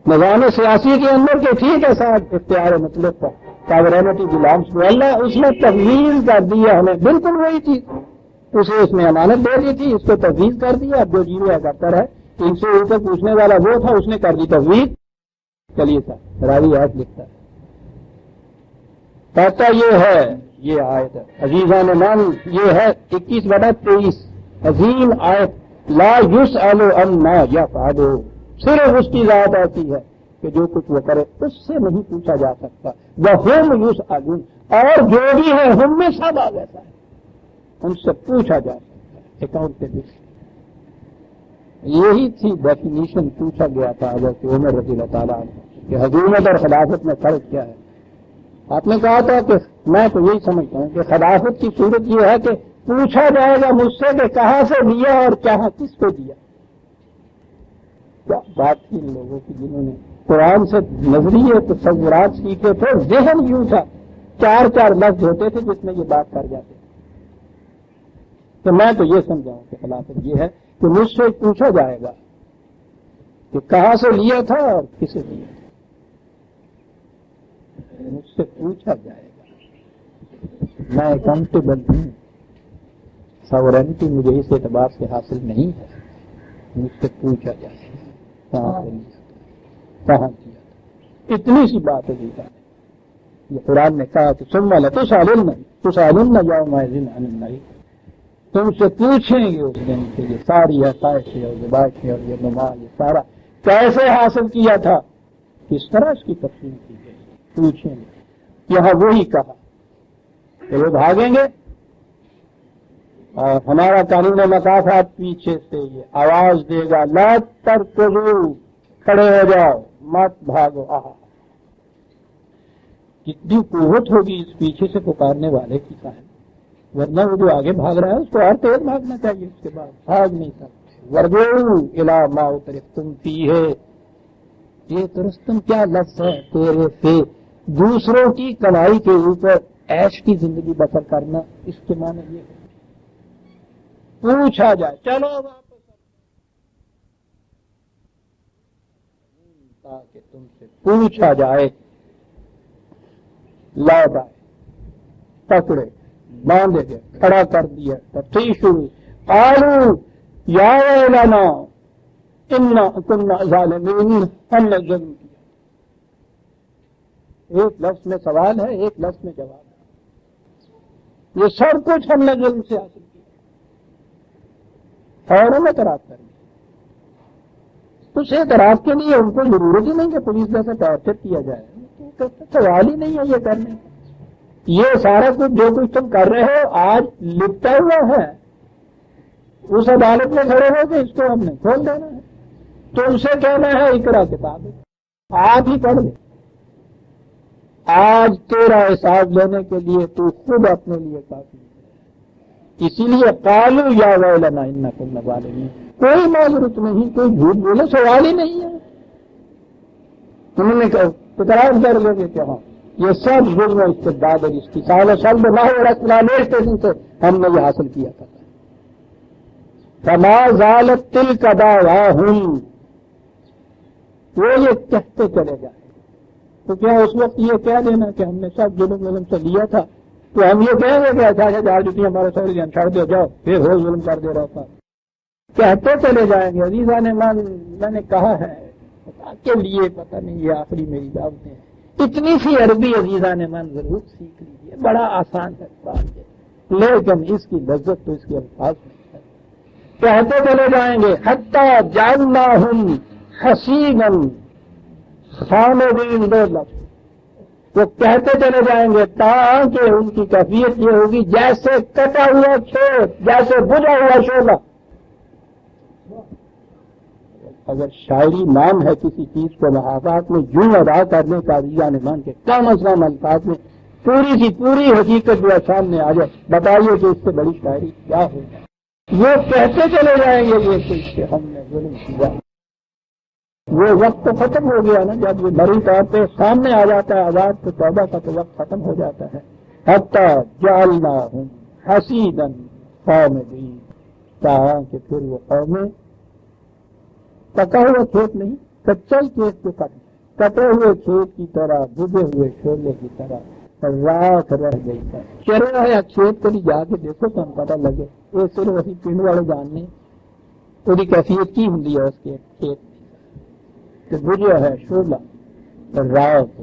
نظام سیاسی کے اندر کہ ٹھیک ہے صاحب اختیار مطلب کا ساورینٹی بلانگس ٹو اللہ، اس نے تفویض کر دیا ہمیں بالکل وہی چیز. اسے اس نے امانت دے دی تھی، اس کو تفویض کر دیا. اب جو جی ہوا کرتا رہے، ان سے ان سے پوچھنے والا وہ تھا، اس نے کر دی تفویض. چلیے صاحب راوی آیت لکھتا ہے، کہتا یہ ہے، یہ آیت ہے عزیزان من، یہ ہے 21/23 عظیم آیت. لا یسأل عما یفعل، صرف اس کی ذات ایسی ہے کہ جو کچھ وہ کرے اس سے نہیں پوچھا جا سکتا. وَهُمْ يُسْأَلُونَ، اور جو بھی ہے ہم میں سب آ جاتا ہے، ان سے پوچھا جا سکتا ہے اکاؤنٹیبلٹی. یہی تھی ڈیفینیشن پوچھا گیا تھا حضرت عمر رضی اللہ تعالیٰ عنہ کہ حکومت اور خلافت میں فرق کیا ہے. آپ نے کہا تھا کہ میں تو یہی سمجھتا ہوں کہ خلافت کی صورت یہ ہے کہ پوچھا جائے گا مجھ سے کہ کہاں سے دیا اور کہاں کس کو دیا. کیا بات تھی ان لوگوں کی جنہوں نے قرآن سے نظریے تصورات سیکھے تھے. ذہن یوں تھا، 4 لفظ ہوتے تھے جس میں یہ بات کر جاتے. تو میں تو یہ سمجھاؤں کہ خلافت یہ ہے کہ مجھ سے پوچھا جائے گا کہ کہاں سے لیا تھا اور کسے دیا تھا. مجھ سے پوچھا جائے گا، میں اکاؤنٹیبل ہوں. ساورینٹی مجھے اس اعتبار سے حاصل نہیں ہے، مجھ سے پوچھا جائے گا کہاں سے لیا تھا، کہاں کیا تھا. اتنی سی بات ہے. یہ قرآن نے کہا کہ تسألن یومئذ عن النعیم. تم سے پوچھیں گے اس دن سے یہ ساری حقائقیں اور ذبائحیں اور یہ نماز یہ سارا کیسے حاصل کیا تھا، کس طرح اس کی تفصیل کی گئی، پوچھیں گے۔ یہاں وہی کہا کہ وہ بھاگیں گے اور ہمارا قانون مکافات پیچھے سے یہ آواز دے گا، لا ترکضوا، کھڑے ہو جاؤ، مت بھاگو۔ کتنی قوت ہوگی اس پیچھے سے پکارنے والے کی صاحب، ورنہ وہ جو آگے بھاگ رہا ہے اس کو اور تیز بھاگنا چاہیے، اس کے بعد بھاگ نہیں سکتے۔ ورجعوا الی ما اترفتم فیہ، یہ درستم کیا لفظ ہے، تیرے سے دوسروں کی کمائی کے اوپر عیش کی زندگی بسر کرنا، اس کے معنی یہ ہے پوچھا جائے چلو واپس، تاکہ تم سے پوچھا جائے، لوٹ آئے، پکڑے، باندھے گئے، کھڑا کر دیا، تفتیش شروع، قالوا یا ویلنا انا کنا ظالمین، ہم نے ظلم کیا۔ ایک لفظ میں سوال ہے، ایک لفظ میں جواب ہے، یہ سب کچھ ہم نے ظلم سے حاصل کیا، فوراً اعتراف کر دیا۔ اس اعتراف کے لیے ان کو ضرورت ہی نہیں کہ پولیس جیسا ٹارچر کیا جائے، سوال ہی نہیں ہے یہ کرنے کا۔ یہ سارا کچھ جو کچھ تم کر رہے ہو آج لپٹا ہوا ہے، اس عدالت میں کھڑے ہو کہ اس کو ہم نے کھول دینا ہے، تم سے کہنا ہے اقرا کتاب آپ ہی پڑھ لے۔ آج تیرا احساس لینے کے لیے تو خود اپنے لیے کافی ہے، اسی لیے قالوا یا ویلنا انا کنا ظالمین، کوئی معذرت نہیں، کوئی جھوٹ بولے سوال ہی نہیں ہے۔ انہوں نے اقرار کر لیں گے کہ ہاں یہ سب ظلم و استبداد اور استحصال سلب نہ رسول اسٹیشن سے ہم نے یہ حاصل کیا تھا۔ فما زالت تلک دعواہم، وہ یہ کہتے چلے جائیں، تو کیا اس وقت یہ کہہ دینا کہ ہم نے سب ظلم سے لیا تھا، تو ہم یہ کہیں گے کہ اچھا جہاں جتنی ہمارے سوری جان چھوڑ دو جاؤ، پھر ہو ظلم کر دے رہا تھا، کہتے چلے جائیں گے۔ عزیزان مان، میں نے کہا ہے کے لیے پتہ نہیں یہ آخری میری دعوتیں ہیں، اتنی سی عربی عزیزان من ضرور سیکھ لیجیے، بڑا آسان ہے بات ہے، لیکن اس کی لذت تو اس کے الفاظ میں ہے۔ کہتے چلے جائیں گے حتی جعلناہم حصیدا خامدین، دو لفظ وہ کہتے چلے جائیں گے تاکہ ان کی کیفیت یہ ہوگی جیسے کٹا ہوا کھیت، جیسے بجھا ہوا شعلہ۔ اگر شاعری نام ہے کسی چیز کو محاذات میں یوں ادا کرنے کا عزیزان مان کے کم از کم الفاظ میں پوری کی پوری حقیقت جو سامنے آ جائے، بتائیے کہ اس سے بڑی شاعری کیا ہوگا۔ وہ کہتے چلے جائیں گے یہ کچھ کہ ہم نے ظلم کیا۔ وہ وقت تو ختم ہو گیا نا، جب یہ بڑی طور پہ سامنے آ جاتا ہے آزاد تو توبہ کا تو وقت ختم ہو جاتا ہے۔ حتی جعلناہم حصیدا خامدین، تاکہ پھر وہ قومیں پکا ہوا کھیت نہیں، کچا کھیت کو کٹے ہوئے کھیت کی طرح، بجھے ہوئے شعلے کی طرح راکھ رہ گئی ہے۔ چرا ہے کھیت کبھی جا کے دیکھو تو ہم پتہ لگے، یہ صرف اسی پنڈ والے جاننے وہی کیفیت کی ہوں ہے اس کے کھیت کہ بجھا ہے شعلہ راکھ،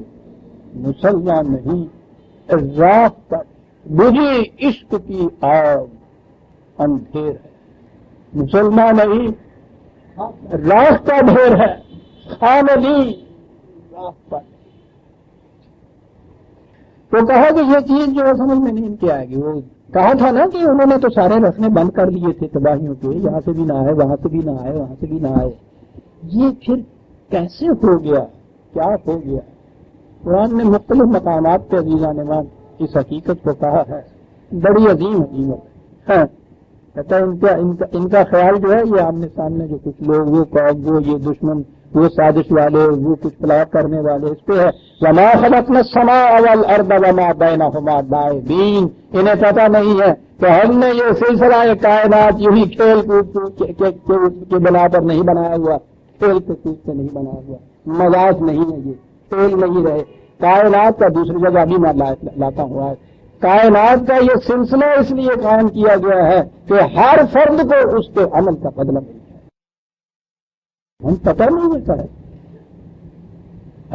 مسلمان نہیں، راکھ پر بجھی عشق کی آگ اندھیر ہے، مسلمان نہیں راکھ کا ڈھیر ہے، خامدین راکھ پر۔ تو کہا کہ یہ چیز جو سمجھ میں نہیں کے آئے گی، وہ کہا تھا نا کہ انہوں نے تو سارے رسنے بند کر دیے تھے تباہیوں کے، یہاں سے بھی نہ آئے، وہاں سے بھی نہ آئے، وہاں سے بھی نہ آئے، یہ پھر کیسے ہو گیا، کیا ہو گیا؟ قرآن نے مختلف مقامات پہ عزیزان مان اس حقیقت کو کہا ہے، بڑی عظیم حقیقت ہے۔ کہتا ہے ان کا خیال جو ہے یہ آمنے سامنے جو کچھ لوگ، وہ قوم، وہ یہ دشمن، وہ سازش والے، وہ کچھ پلاٹ کرنے والے، اس پہ ہے وما خلقنا السماء والارض وما بینہما لاعبین، انہیں پتہ نہیں ہے کہ ہم نے یہ سلسلہ کائنات یوں ہی کھیل کود کے بنا پر نہیں بنایا ہوا، کھیل کے کود سے نہیں بنایا ہوا، مذاق نہیں ہے، یہ کھیل نہیں رہے۔ کائنات کا دوسری جگہ بھی میں لاتا ہوں، کائنات کا یہ سلسلہ اس لیے قائم کیا گیا ہے کہ ہر فرد کو اس کے عمل کا بدلہ مل جائے۔ ہم پتہ نہیں ہوتا ہے،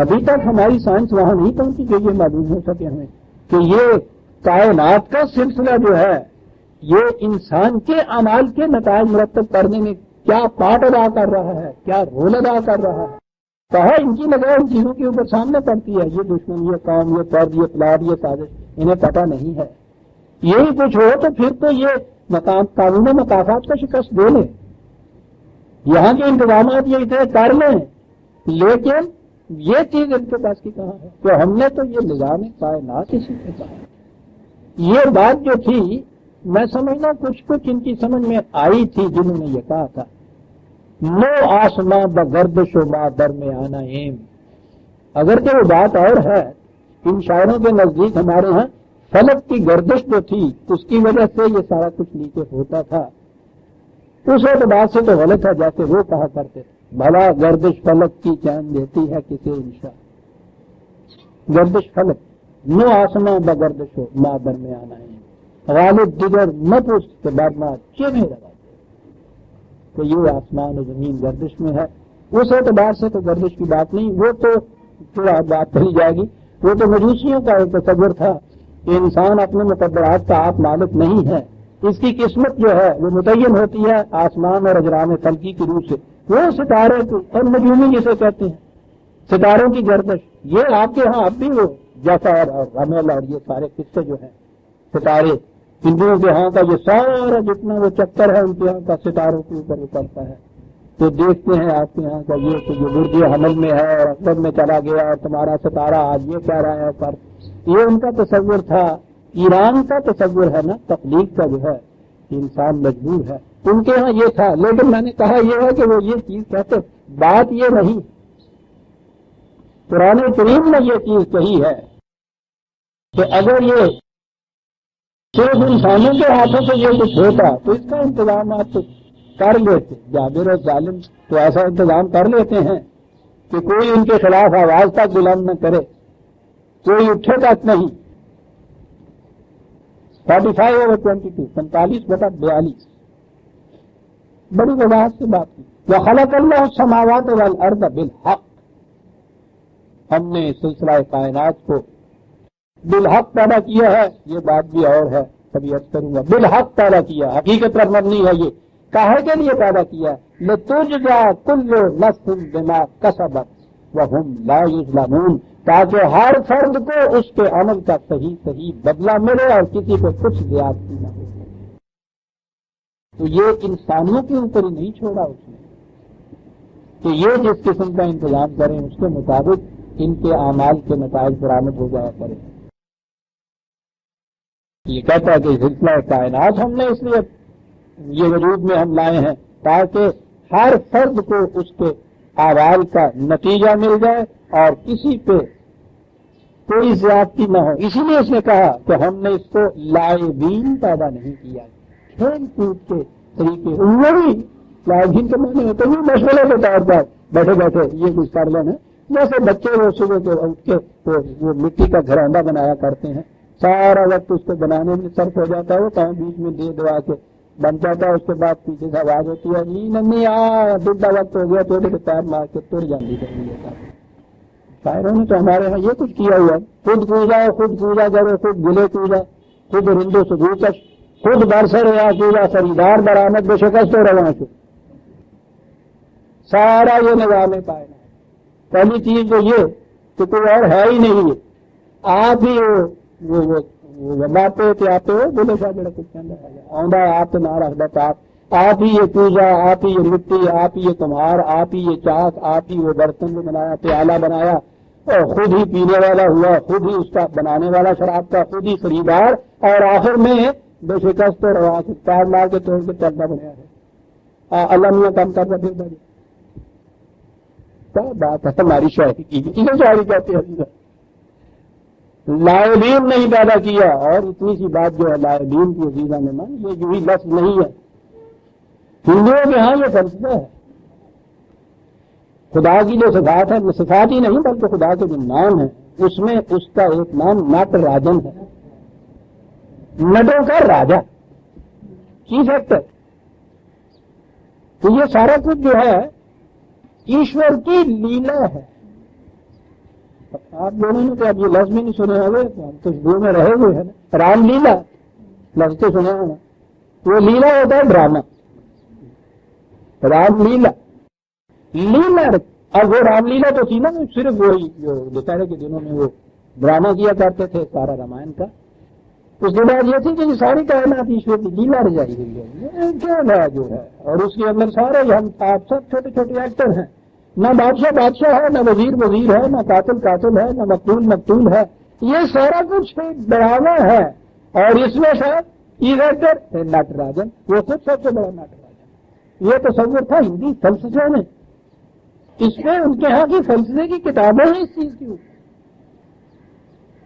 ابھی تک ہماری سائنس وہاں نہیں پہنچی کہ یہ معلوم ہو سکے ہمیں کہ یہ کائنات کا سلسلہ جو ہے یہ انسان کے اعمال کے نتائج مرتب کرنے میں کیا پارٹ ادا کر رہا ہے، کیا رول ادا کر رہا ہے. کہا ان کی نظر ان چیزوں کے اوپر سامنے پڑتی ہے. یہ دشمن، یہ قوم، یہ فرد، یہ پلاٹ، یہ سازش انہیں پتہ نہیں ہے. یہی کچھ ہو تو پھر تو یہ قانون مقافات کا شکست دے لیں، یہاں کے انتظامات یہ اتنے کر لیں، لیکن یہ چیز ان کے پاس کی کہاں ہے؟ تو ہم نے تو یہ نظام کائنات اسی کے کہا. یہ بات جو تھی میں سمجھنا کچھ ان کی سمجھ میں آئی تھی جنہوں نے یہ کہا تھا نو آسماں بگردش و ما درمیانہ ایم. اگر کہ وہ بات اور ہے، ان شاعروں کے نزدیک ہمارے ہاں فلک کی گردش جو تھی اس کی وجہ سے یہ سارا کچھ نیچے ہوتا تھا. اس اعتبار سے تو غلط ہے جیسے وہ کہا کرتے تھے بھلا گردش فلک کی چین دیتی ہے کسی انشاء. گردش فلک نو آسماں بگردش و ما درمیانہ ایم. غالب دیگر نہ پوچھ کے بعد چینے لگا تو یہ آسمان و زمین گردش میں ہے. اس اعتبار سے تو گردش کی بات نہیں، وہ تو تھوڑا بات کہی جائے گی. وہ تو مجوسیوں کا ایک تصور تھا کہ انسان اپنے مقدرات کا آپ مالک نہیں ہے، اس کی قسمت جو ہے وہ متعین ہوتی ہے آسمان اور اجرام فلکی کی روح سے. وہ ستارے اور نجومی جسے کہتے ہیں، ستاروں کی گردش، یہ آپ کے ہاں اب بھی وہ جعفر اور رمل اور یہ سارے قصے جو ہیں ستارے، ہندوؤں کے ہاں کا یہ سارا جتنا وہ چکر ہے ان کے ہاں کا ستاروں کے اوپر اترتا ہے. تو دیکھتے ہیں آپ کے یہاں کا یہ کہ جو برج حمل میں ہے اور اکبر میں چلا گیا اور تمہارا ستارہ آج یہ کہہ رہا ہے پر یہ ان کا تصور تھا. ایران کا تصور ہے نا تخلیق کا جو ہے انسان مجبور ہے، ان کے ہاں یہ تھا. لیکن میں نے کہا یہ ہے کہ وہ یہ چیز کہتے، بات یہ نہیں. قرآن کریم نے یہ چیز کہی ہے کہ اگر یہ صرف انسانوں کے ہاتھوں سے یہ کچھ ہوتا تو اس کا انتظام آپ کر لیتے. جابر اور ظالم تو ایسا انتظام کر لیتے ہیں کہ کوئی ان کے خلاف آواز تک بلند نہ کرے، کوئی اٹھے تک نہیں. 45/22 45/42 بڑی وضاحت سے بات کی. وَخَلَقَ اللَّهُ السَّمَاوَاتِ وَالْأَرْضَ بِالْحَقِّ. ہم نے سلسلہ کائنات کو بالحق پیدا کیا ہے. یہ بات بھی اور ہے، کبھی عرض کروں گا. بالحق پیدا کیا، حقیقت پر مبنی ہے. یہ کاہے کے لیے پیدا کیا؟ لِتُجْزَىٰ كُلُّ نَفْسٍ بِمَا كَسَبَتْ وَهُمْ لَا يُظْلَمُونَ. تاکہ ہر فرد کو اس کے عمل کا صحیح بدلہ ملے اور کسی کو کچھ زیادتی نہ ہو. تو یہ انسانوں کے اوپر ہی نہیں چھوڑا اس نے کہ یہ جس قسم کا انتظام کریں اس کے مطابق ان کے اعمال کے نتائج برآمد ہو جایا کریں. یہ کہتا ہے کہ سلسلہ کائنات ہم نے اس لیے یہ وجود میں ہم لائے ہیں تاکہ ہر فرد کو اس کے اعمال کا نتیجہ مل جائے اور کسی پہ کوئی زیادتی نہ ہو. اسی لیے اس نے کہا کہ ہم نے اس کو لائبین پیدا نہیں کیا، کھیل کود کے طریقے. وہی لائبین کے معنی ہوتے ہیں مشغلے کے طور پر بیٹھے بیٹھے یہ کچھ کر لینا. جیسے بچے وہ صبح کے اٹھ کے وہ مٹی کا گھرانڈا بنایا کرتے ہیں، سارا وقت اس کو بنانے میں صرف ہو جاتا ہے. وہ کہاں بیچ میں دے دعا کے بن جاتا ہے، اس کے بعد پیچھے سے آواز ہوتی ہے نہیں نمی دودھ وقت ہو گیا، تھوڑے سے پیر مار کے تر جاتی ہے. شاعروں نے تو ہمارے یہاں یہ کچھ کیا ہوا ہے. خود پوجا کرو، خود گلے پوجا، خود رندو سدوکش، خود برسر یا پوجا خریدار برآمد بے شکست و رواں سے. سارا یہ نظام پائے. پہلی چیز تو یہ کہ کوئی اور ہے ہی نہیں. ہے آپ ہی باتیں کہ آتے ہو بولے شاہ جڑا کچھ آدھا آپ نہ رکھتا آپ ہی یہ پوجا، آپ ہی یہ مٹی، آپ ہی یہ کمہار، آپ ہی یہ چاک، آپ ہی وہ برتن جو بنایا، پیالہ بنایا اور خود ہی پینے والا ہوا، خود ہی اس کا بنانے والا شراب کا، خود ہی خریدار، اور آخر میں بے شکست اور رواں سے پیر مار کے توڑ کے چلتا بنایا ہے. اللہ میاں کام کرتا پھر بڑی کیا بات ہے ہماری شاعری کی. اسے شاعری کہتے ہیں. لائبین نہیں پیدا کیا. اور اتنی سی بات جو ہے لائبین کی عزیزہ نے مان، یہ جو ہی لفظ نہیں ہے. ہندوؤں کے ہاں یہ فلسفہ ہے. خدا کی جو صفات ہے، صفات ہی نہیں بلکہ خدا کے جو نام ہے اس میں اس کا ایک نام نٹ راجن ہے، نٹوں کا راجا، چیف ایکٹر. تو یہ سارا کچھ جو ہے ایشور کی لیلا ہے. آپ لوگوں نے تو اب یہ لفظ بھی نہیں سنے ہوئے، ہم تو شروع میں رہے ہوئے ہیں نا. رام لیلا لفظ تو سنا ہونا. وہ لیلا ہوتا ہے ڈرامہ، رام لیلا، لیلا۔ اب وہ رام لیلا تو تھی نا، صرف وہی جو دوپہر کے دنوں میں وہ ڈرامہ کیا کرتے تھے سارا رامائن کا۔ اس کے بعد یہ تھی کہ ساری کائنات ایشور کی لیلا رجائی ہوئی ہے، یہ کیا ہے جو ہے، اور اس کے اندر سارے ہم آپ سب چھوٹے چھوٹے ایکٹر ہیں، نہ بادشاہ بادشاہ ہے، نہ وزیر وزیر ہے، نہ قاتل قاتل ہے، نہ مقتول مقتول ہے، یہ سارا کچھ ڈرامہ ہے۔ اور اس میں شاید ایکٹر نٹ راجن، وہ خود سب سے بڑا نٹ راجن۔ یہ تصور تھا ہندی فلسفے میں، اس میں ان کے ہاں کی فلسفے کی کتابیں ہیں اس چیز کی۔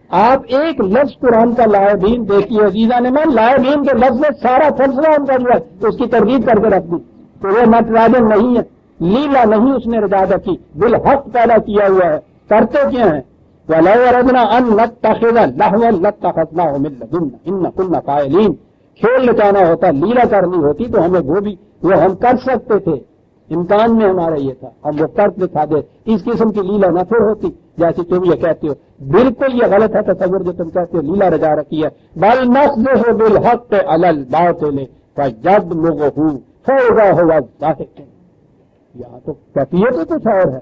آپ ایک لفظ قرآن کا لائبین دیکھیے عزیزان من، لائبین کے لفظ میں سارا فلسفہ ان کا جو ہے اس کی تردید کر کے رکھ دی، تو وہ نٹ راجن نہیں ہے، لیلا نہیں اس نے رجاعت کی، بالحق پیدا کیا ہوا ہے۔ کرتے کیا ہیں؟ وَلَوْ أَرَدْنَا أَن نَتَّخِذَ لَهْوًا لَاتَّخَذْنَاهُ مِن لَّدُنَّا إِنَّ كُنَّا فَاعِلِينَ۔ کھیل لٹانا ہوتا، لیلا کرنی ہوتی تو ہمیں وہ ہم کر سکتے تھے، امکان میں ہمارا یہ تھا، ہم وہ کر دکھا دے۔ اس قسم کی لیلا نہ پھر ہوتی جیسی تم یہ کہتے ہو، بالکل یہ غلط ہے تصور جو تم کہتے ہو لیلا رجا رکھی ہے۔ بل نقذف بالحق علی الباطل فیدمغہ فاذا هو زاہق۔ یہاں تو کیفیت کچھ اور ہے،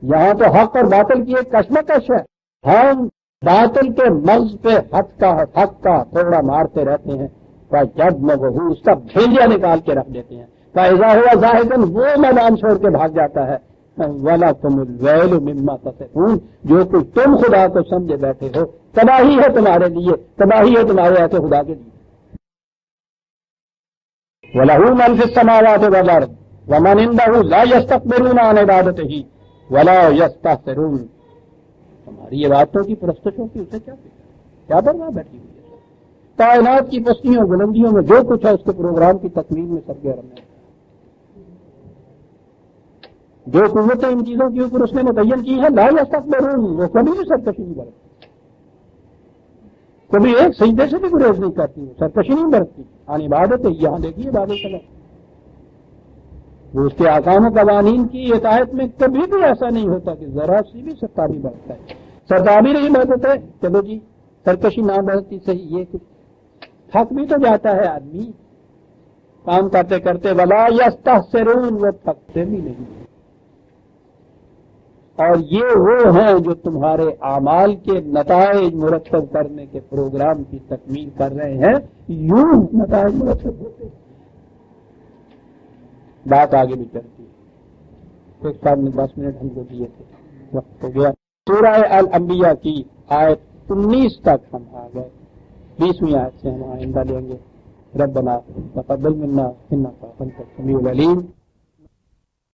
یہاں تو حق اور باطل کی ایک کشمکش ہے۔ ہم باطل کے مغز پہ حق کا تھوڑا مارتے رہتے ہیں، فیدمغہ اس کا بھیجیا نکال کے رکھ دیتے ہیں، فاذا هو زاہق وہ میدان چھوڑ کے بھاگ جاتا ہے۔ وَلَكُمُ الْوَيْلُ مِمَّا تَصِفُونَ، جو کچھ تم خدا کو سمجھے بیٹھے ہو تباہی ہے تمہارے لیے، تباہی ہے تمہارے ایسے خدا کے لیے۔ وَلَهُ مَن فِي السَّمَاوَاتِ وَالْأَرْضِ وَمَنْ عِندَهُ لَا يَسْتَكْبِرُونَ عَنْ عِبَادَتِهِ وَلَا يَسْتَكْبِرُونَ۔ ہماری عبادتوں کی پرستشوں کی اسے کیا فکر، کیا پرواہ بیٹھی ہوئی ہے؟ کائنات کی پستیوں اور بلندیوں میں جو کچھ ہے اس کے پروگرام کی تکمیل میں سرگرم ہے۔ جو قوتیں ان چیزوں کے اوپر اس نے متعین کی ہے، لا یستکبرون، وہ کبھی بھی سرکشی نہیں برتتی، کبھی ایک سجدے سے بھی گریز نہیں کرتی، سرکشی نہیں برتتی۔ عن عبادت ہے، یہاں دیکھیے عبادت کا وہ اس کے احکام و قوانین کی اطاعت میں کبھی بھی ایسا نہیں ہوتا کہ ذرا سی بھی سرکاری برتتا ہے، سرکاری نہیں برتتا ہے، چلو جی سرکشی نہ برتتی صحیح، یہ کچھ تھک بھی تو جاتا ہے آدمی کام کرتے کرتے، ولا یستحسرون، وہ تھکتے بھی نہیں۔ اور یہ وہ ہیں جو تمہارے اعمال کے نتائج مرتب کرنے کے پروگرام کی تکمیل کر رہے ہیں، یوں نتائج مرتب ہوتے ہیں۔ بات آگے بھی چلتی ہے، ایک ساتھ میں 10 منٹ ہم کو دیے تھے، وقت ہو گیا۔ سورہ الانبیاء کی آیت 19 تک ہم آ گئے، 20ویں آیت سے ہم آئندہ لیں گے۔ ربنا تقبل منا انک انت السمیع العلیم۔